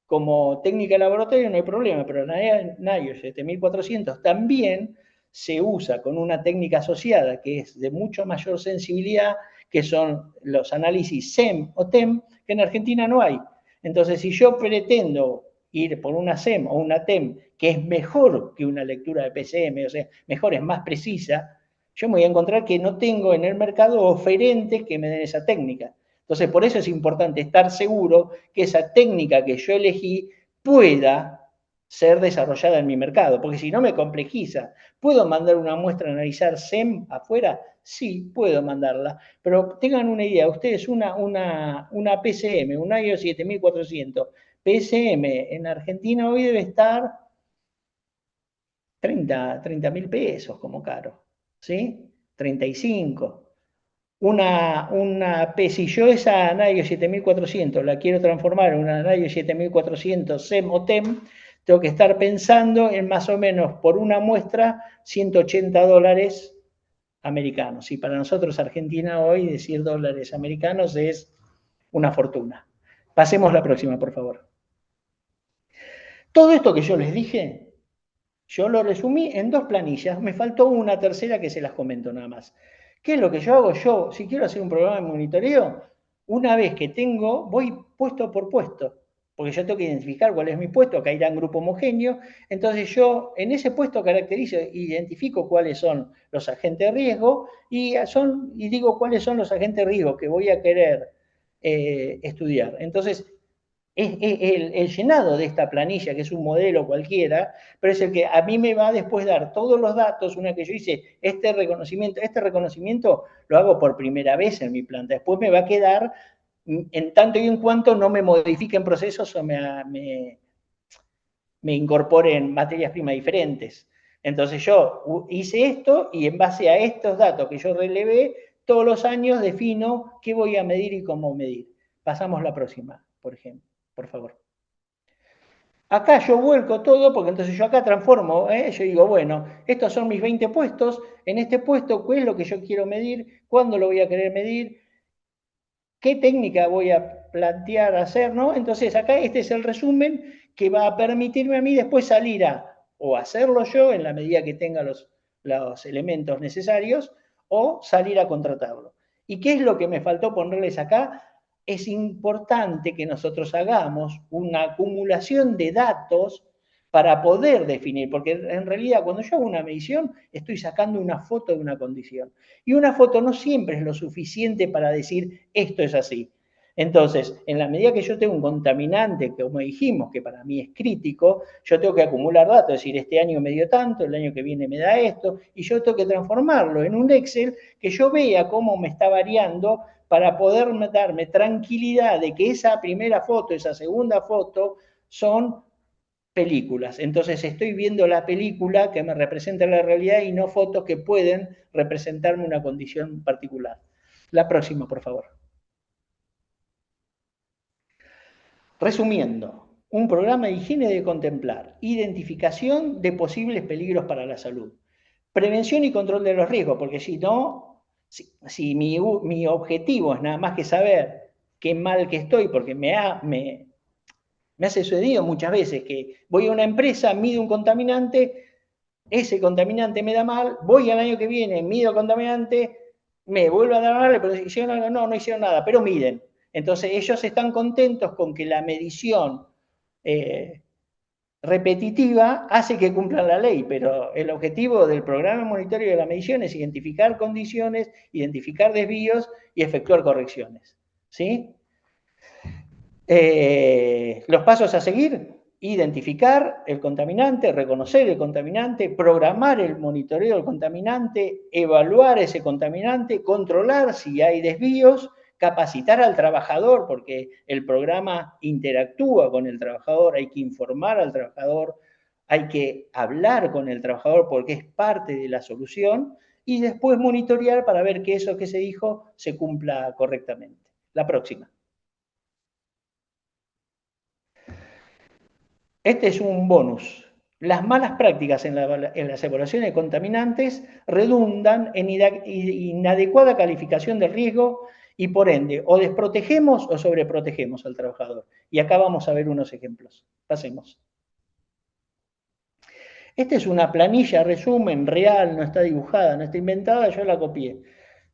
como técnica de laboratorio no hay problema, pero NIOSH 7400 también se usa con una técnica asociada que es de mucho mayor sensibilidad, que son los análisis SEM o TEM, que en Argentina no hay. Entonces, si yo pretendo ir por una SEM o una TEM que es mejor que una lectura de PCM, o sea, mejor, es más precisa, yo me voy a encontrar que no tengo en el mercado oferentes que me den esa técnica. Entonces, por eso es importante estar seguro que esa técnica que yo elegí pueda ser desarrollada en mi mercado, porque si no me complejiza. ¿Puedo mandar una muestra a analizar SEM afuera? Sí, puedo mandarla, pero tengan una idea, ustedes una PCM, un IO 7400, PCM en Argentina hoy debe estar 30 mil pesos como caro, ¿sí? 35. Si yo esa Nayo 7400 la quiero transformar en una Nayo 7400 SEM o TEM, tengo que estar pensando en más o menos por una muestra $180 americanos. Y para nosotros Argentina hoy decir dólares americanos es una fortuna. Pasemos la próxima, por favor. Todo esto que yo les dije, yo lo resumí en 2 planillas, me faltó una tercera que se las comento nada más. ¿Qué es lo que yo hago? Yo, si quiero hacer un programa de monitoreo, Una vez que tengo, voy puesto por puesto, porque yo tengo que identificar cuál es mi puesto, acá irá en grupo homogéneo, entonces yo en ese puesto caracterizo, identifico cuáles son los agentes de riesgo y digo cuáles son los agentes de riesgo que voy a querer estudiar. Entonces, es el llenado de esta planilla, que es un modelo cualquiera, pero es el que a mí me va a después dar todos los datos, una que yo hice este reconocimiento lo hago por primera vez en mi planta, después me va a quedar en tanto y en cuanto no me modifiquen procesos o me incorporen materias primas diferentes. Entonces yo hice esto y en base a estos datos que yo relevé, todos los años defino qué voy a medir y cómo medir. Pasamos la próxima, por ejemplo, por favor. Acá yo vuelco todo, porque entonces yo acá transformo, yo digo, bueno, estos son mis 20 puestos, en este puesto, ¿qué es lo que yo quiero medir? ¿Cuándo lo voy a querer medir? ¿Qué técnica voy a plantear hacer? ¿No? Entonces acá este es el resumen que va a permitirme a mí después salir o hacerlo yo en la medida que tenga los elementos necesarios, o salir a contratarlo. ¿Y qué es lo que me faltó ponerles acá? Es importante que nosotros hagamos una acumulación de datos para poder definir, porque en realidad cuando yo hago una medición estoy sacando una foto de una condición. Y una foto no siempre es lo suficiente para decir esto es así. Entonces, en la medida que yo tengo un contaminante, como dijimos, que para mí es crítico, yo tengo que acumular datos, es decir, este año me dio tanto, el año que viene me da esto, y yo tengo que transformarlo en un Excel que yo vea cómo me está variando para poder darme tranquilidad de que esa primera foto, esa segunda foto, son películas. Entonces estoy viendo la película que me representa la realidad y no fotos que pueden representarme una condición particular. La próxima, por favor. Resumiendo, un programa de higiene debe contemplar identificación de posibles peligros para la salud, prevención y control de los riesgos, porque si no, si mi objetivo es nada más que saber qué mal que estoy, porque me ha sucedido muchas veces que voy a una empresa, mido un contaminante, ese contaminante me da mal, voy al año que viene, mido contaminante, me vuelve a dar mal, pero hicieron algo, no hicieron nada, pero miden. Entonces ellos están contentos con que la medición repetitiva hace que cumplan la ley, pero el objetivo del programa de monitoreo de la medición es identificar condiciones, identificar desvíos y efectuar correcciones. ¿Sí? Los pasos a seguir: identificar el contaminante, reconocer el contaminante, programar el monitoreo del contaminante, evaluar ese contaminante, controlar si hay desvíos, capacitar al trabajador, porque el programa interactúa con el trabajador, hay que informar al trabajador, hay que hablar con el trabajador porque es parte de la solución, y después monitorear para ver que eso que se dijo se cumpla correctamente. La próxima. Este es un bonus. Las malas prácticas en las evaluaciones de contaminantes redundan en inadecuada calificación del riesgo y por ende o desprotegemos o sobreprotegemos al trabajador. Y acá vamos a ver unos ejemplos. Pasemos. Esta es una planilla, resumen, real, no está dibujada, no está inventada, yo la copié.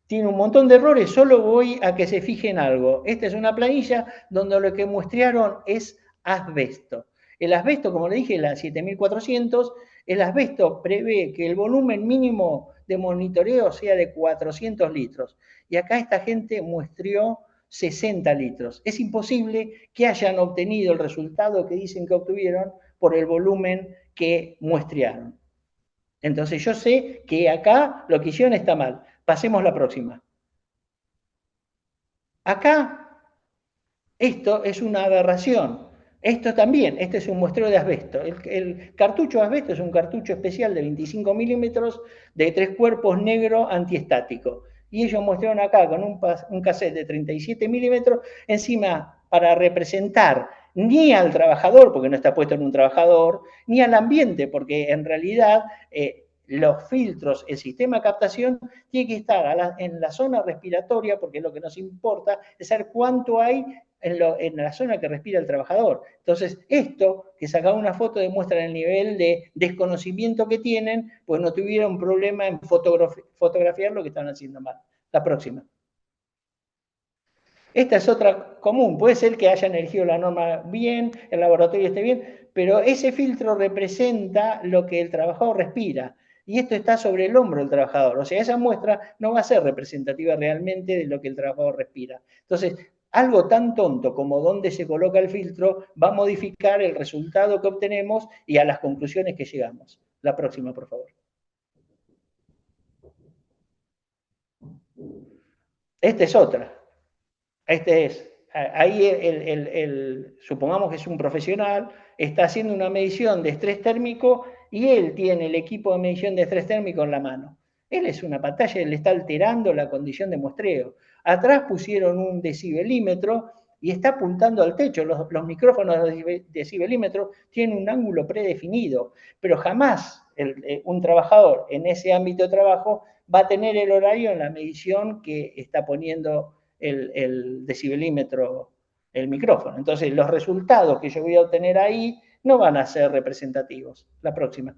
Tiene un montón de errores, solo voy a que se fijen algo. Esta es una planilla donde lo que muestrearon es asbesto. El asbesto, como le dije, la 7400, el asbesto prevé que el volumen mínimo de monitoreo sea de 400 litros. Y acá esta gente muestreó 60 litros. Es imposible que hayan obtenido el resultado que dicen que obtuvieron por el volumen que muestrearon. Entonces yo sé que acá lo que hicieron está mal. Pasemos a la próxima. Acá, esto es una aberración. Esto también, este es un muestreo de asbesto. El cartucho de asbesto es un cartucho especial de 25 milímetros de 3 cuerpos negro antiestático. Y ellos mostraron acá con un cassette de 37 milímetros, encima para representar ni al trabajador, porque no está puesto en un trabajador, ni al ambiente, porque en realidad los filtros, el sistema de captación tiene que estar en la zona respiratoria, porque lo que nos importa es saber cuánto hay en la zona que respira el trabajador. Entonces, esto, que sacaba una foto, demuestra el nivel de desconocimiento que tienen, pues no tuvieron problema en fotografiar lo que estaban haciendo mal. La próxima. Esta es otra común. Puede ser que hayan elegido la norma bien, el laboratorio esté bien, pero ese filtro representa lo que el trabajador respira. Y esto está sobre el hombro del trabajador. O sea, esa muestra no va a ser representativa realmente de lo que el trabajador respira. Entonces, algo tan tonto como dónde se coloca el filtro va a modificar el resultado que obtenemos y a las conclusiones que llegamos. La próxima, por favor. Esta es otra. Este es, ahí supongamos que es un profesional, está haciendo una medición de estrés térmico y él tiene el equipo de medición de estrés térmico en la mano. Él es una pantalla, él está alterando la condición de muestreo. Atrás pusieron un decibelímetro y está apuntando al techo. Los micrófonos de decibelímetro tienen un ángulo predefinido, pero jamás un trabajador en ese ámbito de trabajo va a tener el horario en la medición que está poniendo el decibelímetro, el micrófono. Entonces, los resultados que yo voy a obtener ahí no van a ser representativos. La próxima.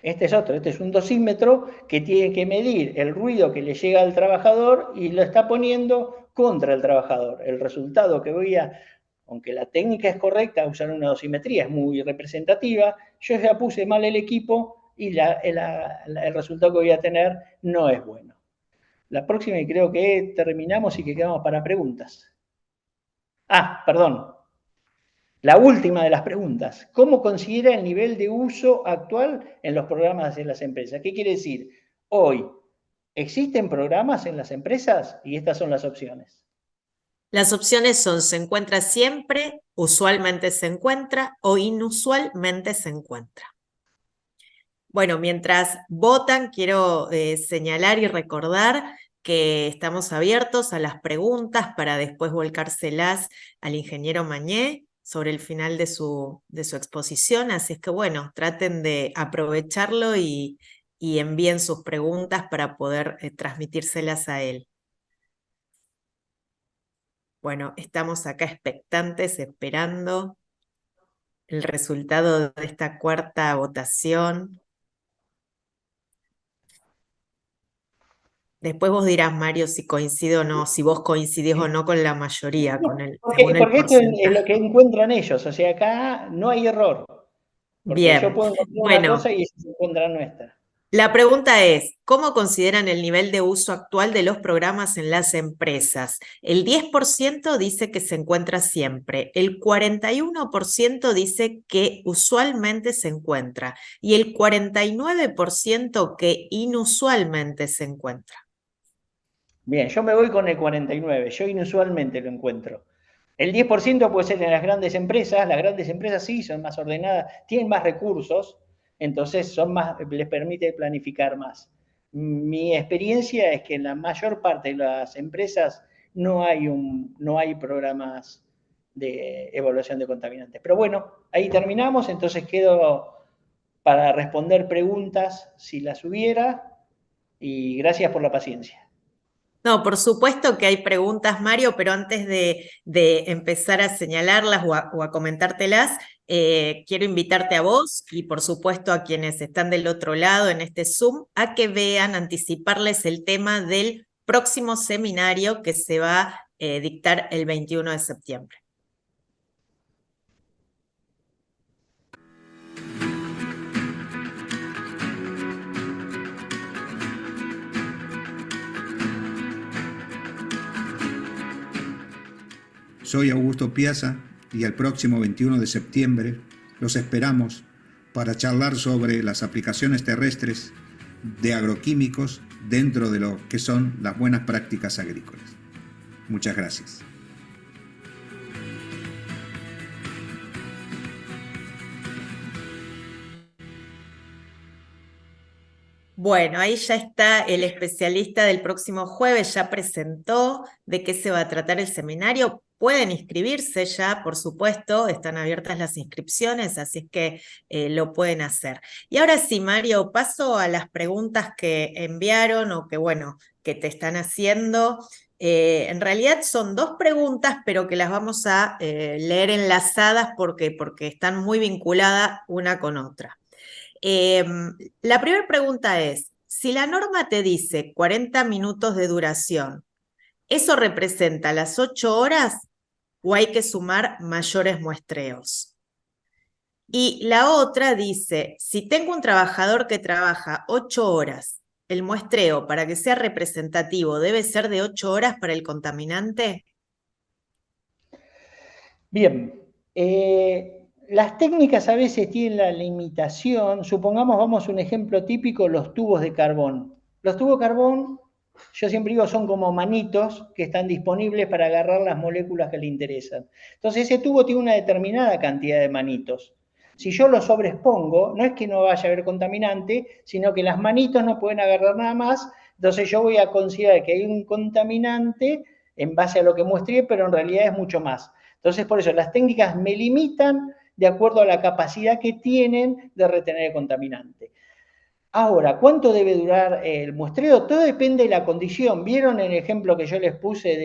Este es otro, este es un dosímetro que tiene que medir el ruido que le llega al trabajador y lo está poniendo contra el trabajador. El resultado que voy a, aunque la técnica es correcta, usar una dosimetría es muy representativa, yo ya puse mal el equipo y el resultado que voy a tener no es bueno. La próxima y creo que terminamos y que quedamos para preguntas. Perdón. La última de las preguntas. ¿Cómo considera el nivel de uso actual en los programas de las empresas? ¿Qué quiere decir? Hoy, ¿existen programas en las empresas? Y estas son las opciones. Las opciones son: se encuentra siempre, usualmente se encuentra o inusualmente se encuentra. Bueno, mientras votan, quiero señalar y recordar que estamos abiertos a las preguntas para después volcárselas al ingeniero Mañé sobre el final de su exposición. Así es que, bueno, traten de aprovecharlo y envíen sus preguntas para poder transmitírselas a él. Bueno, estamos acá expectantes, esperando el resultado de esta cuarta votación. Después vos dirás, Mario, si coincido o no, si vos coincidís o no con la mayoría, según el Porque esto es lo porcentaje. que encuentran ellos, o sea, acá no hay error. Porque yo Bien, puedo encontrar una bueno, cosa y ellos encuentran nuestra. la pregunta es: ¿cómo consideran el nivel de uso actual de los programas en las empresas? El 10% dice que se encuentra siempre, el 41% dice que usualmente se encuentra y el 49% que inusualmente se encuentra. Bien, yo me voy con el 49, yo inusualmente lo encuentro. El 10% puede ser en las grandes empresas sí son más ordenadas, tienen más recursos, entonces les permite planificar más. Mi experiencia es que en la mayor parte de las empresas no hay programas de evaluación de contaminantes. Pero bueno, ahí terminamos, entonces quedo para responder preguntas si las hubiera y gracias por la paciencia. No, por supuesto que hay preguntas, Mario, pero antes de empezar a señalarlas o a comentártelas, quiero invitarte a vos y por supuesto a quienes están del otro lado en este Zoom a que vean, anticiparles el tema del próximo seminario que se va a dictar el 21 de septiembre. Soy Augusto Piazza y el próximo 21 de septiembre los esperamos para charlar sobre las aplicaciones terrestres de agroquímicos dentro de lo que son las buenas prácticas agrícolas. Muchas gracias. Bueno, ahí ya está el especialista del próximo jueves, ya presentó de qué se va a tratar el seminario. Pueden inscribirse ya, por supuesto, están abiertas las inscripciones, así es que lo pueden hacer. Y ahora sí, Mario, paso a las preguntas que enviaron o que, bueno, que te están haciendo. En realidad son dos preguntas, pero que las vamos a leer enlazadas porque están muy vinculadas una con otra. La primera pregunta es: si la norma te dice 40 minutos de duración, ¿Eso representa las 8 horas o hay que sumar mayores muestreos? Y la otra dice, si tengo un trabajador que trabaja 8 horas, ¿el muestreo para que sea representativo debe ser de 8 horas para el contaminante? Bien, las técnicas a veces tienen la limitación, supongamos, vamos a un ejemplo típico, los tubos de carbón. Los tubos de carbón, yo siempre digo, son como manitos que están disponibles para agarrar las moléculas que le interesan. Entonces ese tubo tiene una determinada cantidad de manitos. Si yo lo sobreexpongo, no es que no vaya a haber contaminante, sino que las manitos no pueden agarrar nada más, entonces yo voy a considerar que hay un contaminante en base a lo que muestré, pero en realidad es mucho más. Entonces, por eso, las técnicas me limitan de acuerdo a la capacidad que tienen de retener el contaminante. Ahora, ¿cuánto debe durar el muestreo? Todo depende de la condición. ¿Vieron el ejemplo que yo les puse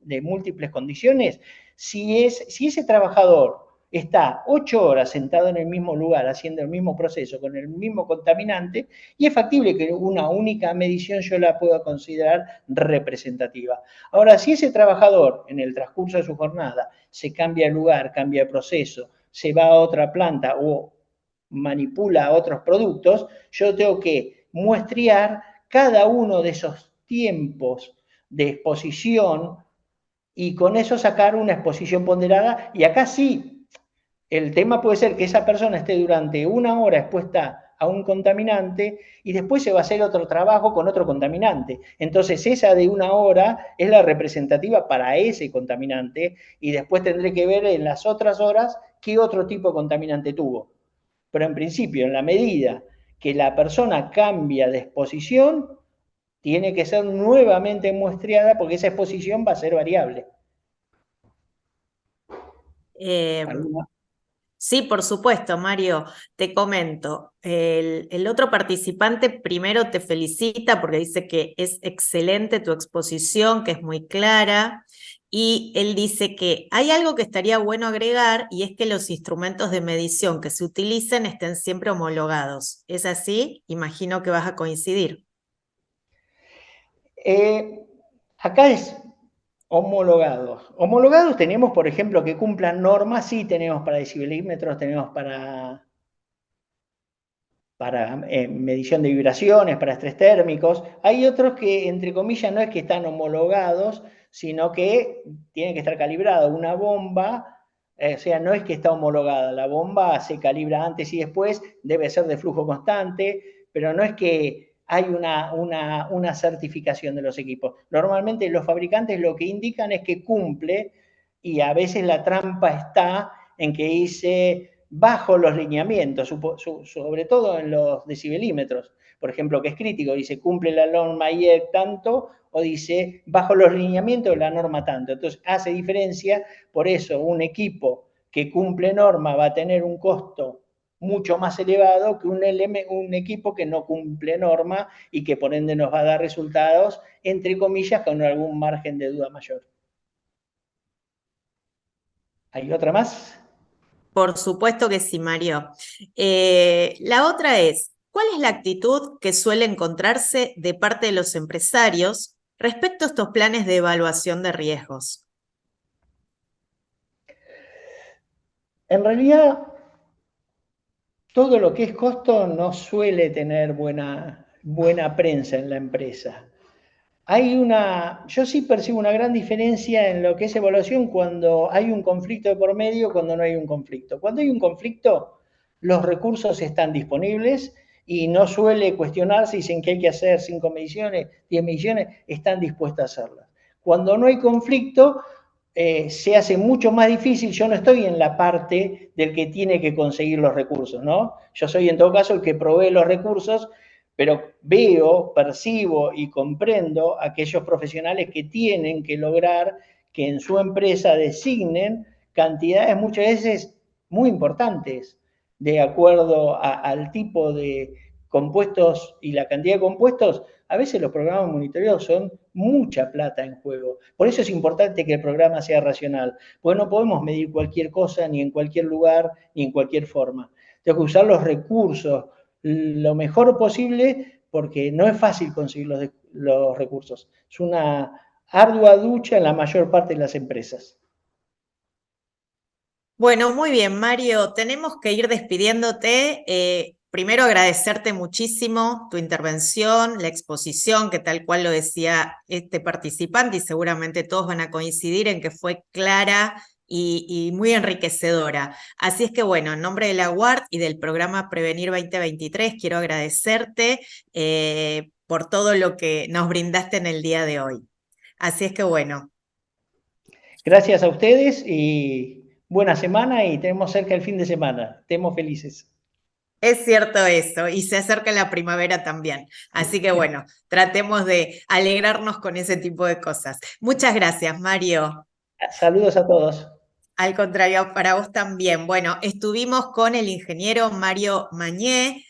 de múltiples condiciones? Si ese trabajador está 8 horas sentado en el mismo lugar haciendo el mismo proceso con el mismo contaminante, y es factible que una única medición yo la pueda considerar representativa. Ahora, si ese trabajador en el transcurso de su jornada se cambia de lugar, cambia de proceso, se va a otra planta o manipula otros productos, yo tengo que muestrear cada uno de esos tiempos de exposición y con eso sacar una exposición ponderada. Y acá sí, el tema puede ser que esa persona esté durante 1 hora expuesta a un contaminante y después se va a hacer otro trabajo con otro contaminante. Entonces esa de 1 hora es la representativa para ese contaminante y después tendré que ver en las otras horas qué otro tipo de contaminante tuvo. Pero en principio, en la medida que la persona cambia de exposición, tiene que ser nuevamente muestreada porque esa exposición va a ser variable. Sí, por supuesto, Mario. Te comento. El otro participante primero te felicita porque dice que es excelente tu exposición, que es muy clara. Y él dice que hay algo que estaría bueno agregar y es que los instrumentos de medición que se utilicen estén siempre homologados. ¿Es así? Imagino que vas a coincidir. Acá es homologados. Homologados tenemos, por ejemplo, que cumplan normas, sí tenemos para decibelímetros, tenemos para medición de vibraciones, para estrés térmicos. Hay otros que, entre comillas, no es que están homologados, sino que tienen que estar calibrados. Una bomba, o sea, no es que está homologada, la bomba se calibra antes y después, debe ser de flujo constante, pero no es que hay una certificación de los equipos. Normalmente los fabricantes lo que indican es que cumple y a veces la trampa está en que dice bajo los lineamientos, sobre todo en los decibelímetros, por ejemplo, que es crítico, dice cumple la norma IEC tanto, o dice bajo los lineamientos de la norma tanto. Entonces hace diferencia, por eso un equipo que cumple norma va a tener un costo mucho más elevado que un equipo que no cumple norma y que por ende nos va a dar resultados, entre comillas, con algún margen de duda mayor. ¿Hay otra más? Por supuesto que sí, Mario. La otra es, ¿cuál es la actitud que suele encontrarse de parte de los empresarios respecto a estos planes de evaluación de riesgos? En realidad, todo lo que es costo no suele tener buena prensa en la empresa. Yo sí percibo una gran diferencia en lo que es evaluación cuando hay un conflicto de por medio, cuando no hay un conflicto. Cuando hay un conflicto, los recursos están disponibles y no suele cuestionarse, dicen que hay que hacer 5 mediciones, 10 mediciones, están dispuestos a hacerlas. Cuando no hay conflicto, se hace mucho más difícil. Yo no estoy en la parte del que tiene que conseguir los recursos, ¿no? Yo soy en todo caso el que provee los recursos, pero veo, percibo y comprendo a aquellos profesionales que tienen que lograr que en su empresa designen cantidades muchas veces muy importantes de acuerdo al tipo de compuestos y la cantidad de compuestos. A veces los programas de monitoreo son mucha plata en juego. Por eso es importante que el programa sea racional, porque no podemos medir cualquier cosa, ni en cualquier lugar, ni en cualquier forma. Tengo que usar los recursos lo mejor posible porque no es fácil conseguir los recursos. Es una ardua lucha en la mayor parte de las empresas. Bueno, muy bien, Mario. Tenemos que ir despidiéndote. Primero agradecerte muchísimo tu intervención, la exposición, que tal cual lo decía este participante, y seguramente todos van a coincidir en que fue clara y muy enriquecedora. Así es que bueno, en nombre de la UART y del programa Prevenir 2023, quiero agradecerte por todo lo que nos brindaste en el día de hoy. Así es que bueno. Gracias a ustedes y buena semana, y tenemos cerca el fin de semana. Estemos felices. Es cierto eso, y se acerca la primavera también. Así que bueno, tratemos de alegrarnos con ese tipo de cosas. Muchas gracias, Mario. Saludos a todos. Al contrario, para vos también. Bueno, estuvimos con el ingeniero Mario Mañé.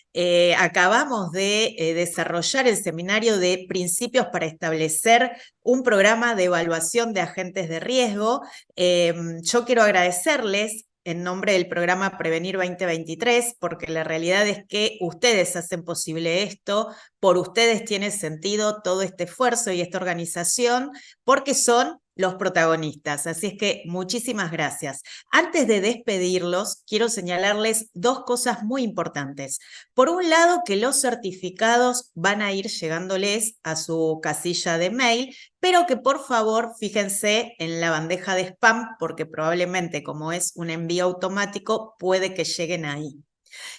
Acabamos de desarrollar el seminario de principios para establecer un programa de evaluación de agentes de riesgo. Yo quiero agradecerles en nombre del programa Prevenir 2023, porque la realidad es que ustedes hacen posible esto, por ustedes tiene sentido todo este esfuerzo y esta organización, porque son los protagonistas. Así es que muchísimas gracias. Antes de despedirlos, quiero señalarles dos cosas muy importantes. Por un lado, que los certificados van a ir llegándoles a su casilla de mail, pero que por favor fíjense en la bandeja de spam, porque probablemente como es un envío automático, puede que lleguen ahí.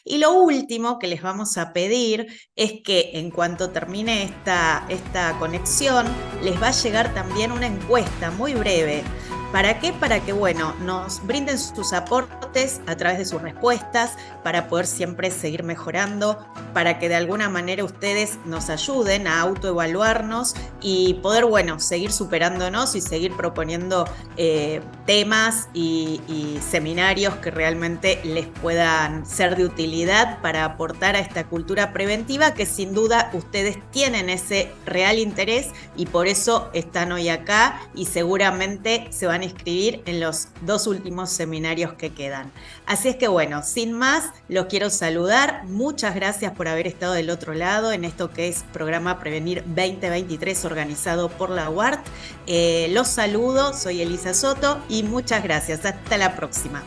Y lo último que les vamos a pedir es que en cuanto termine esta conexión, les va a llegar también una encuesta muy breve. ¿Para qué? Para que, bueno, nos brinden sus aportes a través de sus respuestas, para poder siempre seguir mejorando, para que de alguna manera ustedes nos ayuden a autoevaluarnos y poder, bueno, seguir superándonos y seguir proponiendo temas y seminarios que realmente les puedan ser de utilidad para aportar a esta cultura preventiva, que sin duda ustedes tienen ese real interés y por eso están hoy acá y seguramente se van a inscribir en los 2 últimos seminarios que quedan. Así es que bueno, sin más, los quiero saludar. Muchas gracias por haber estado del otro lado en esto que es Programa Prevenir 2023 organizado por la UART. Los saludo, soy Elisa Soto y muchas gracias. Hasta la próxima.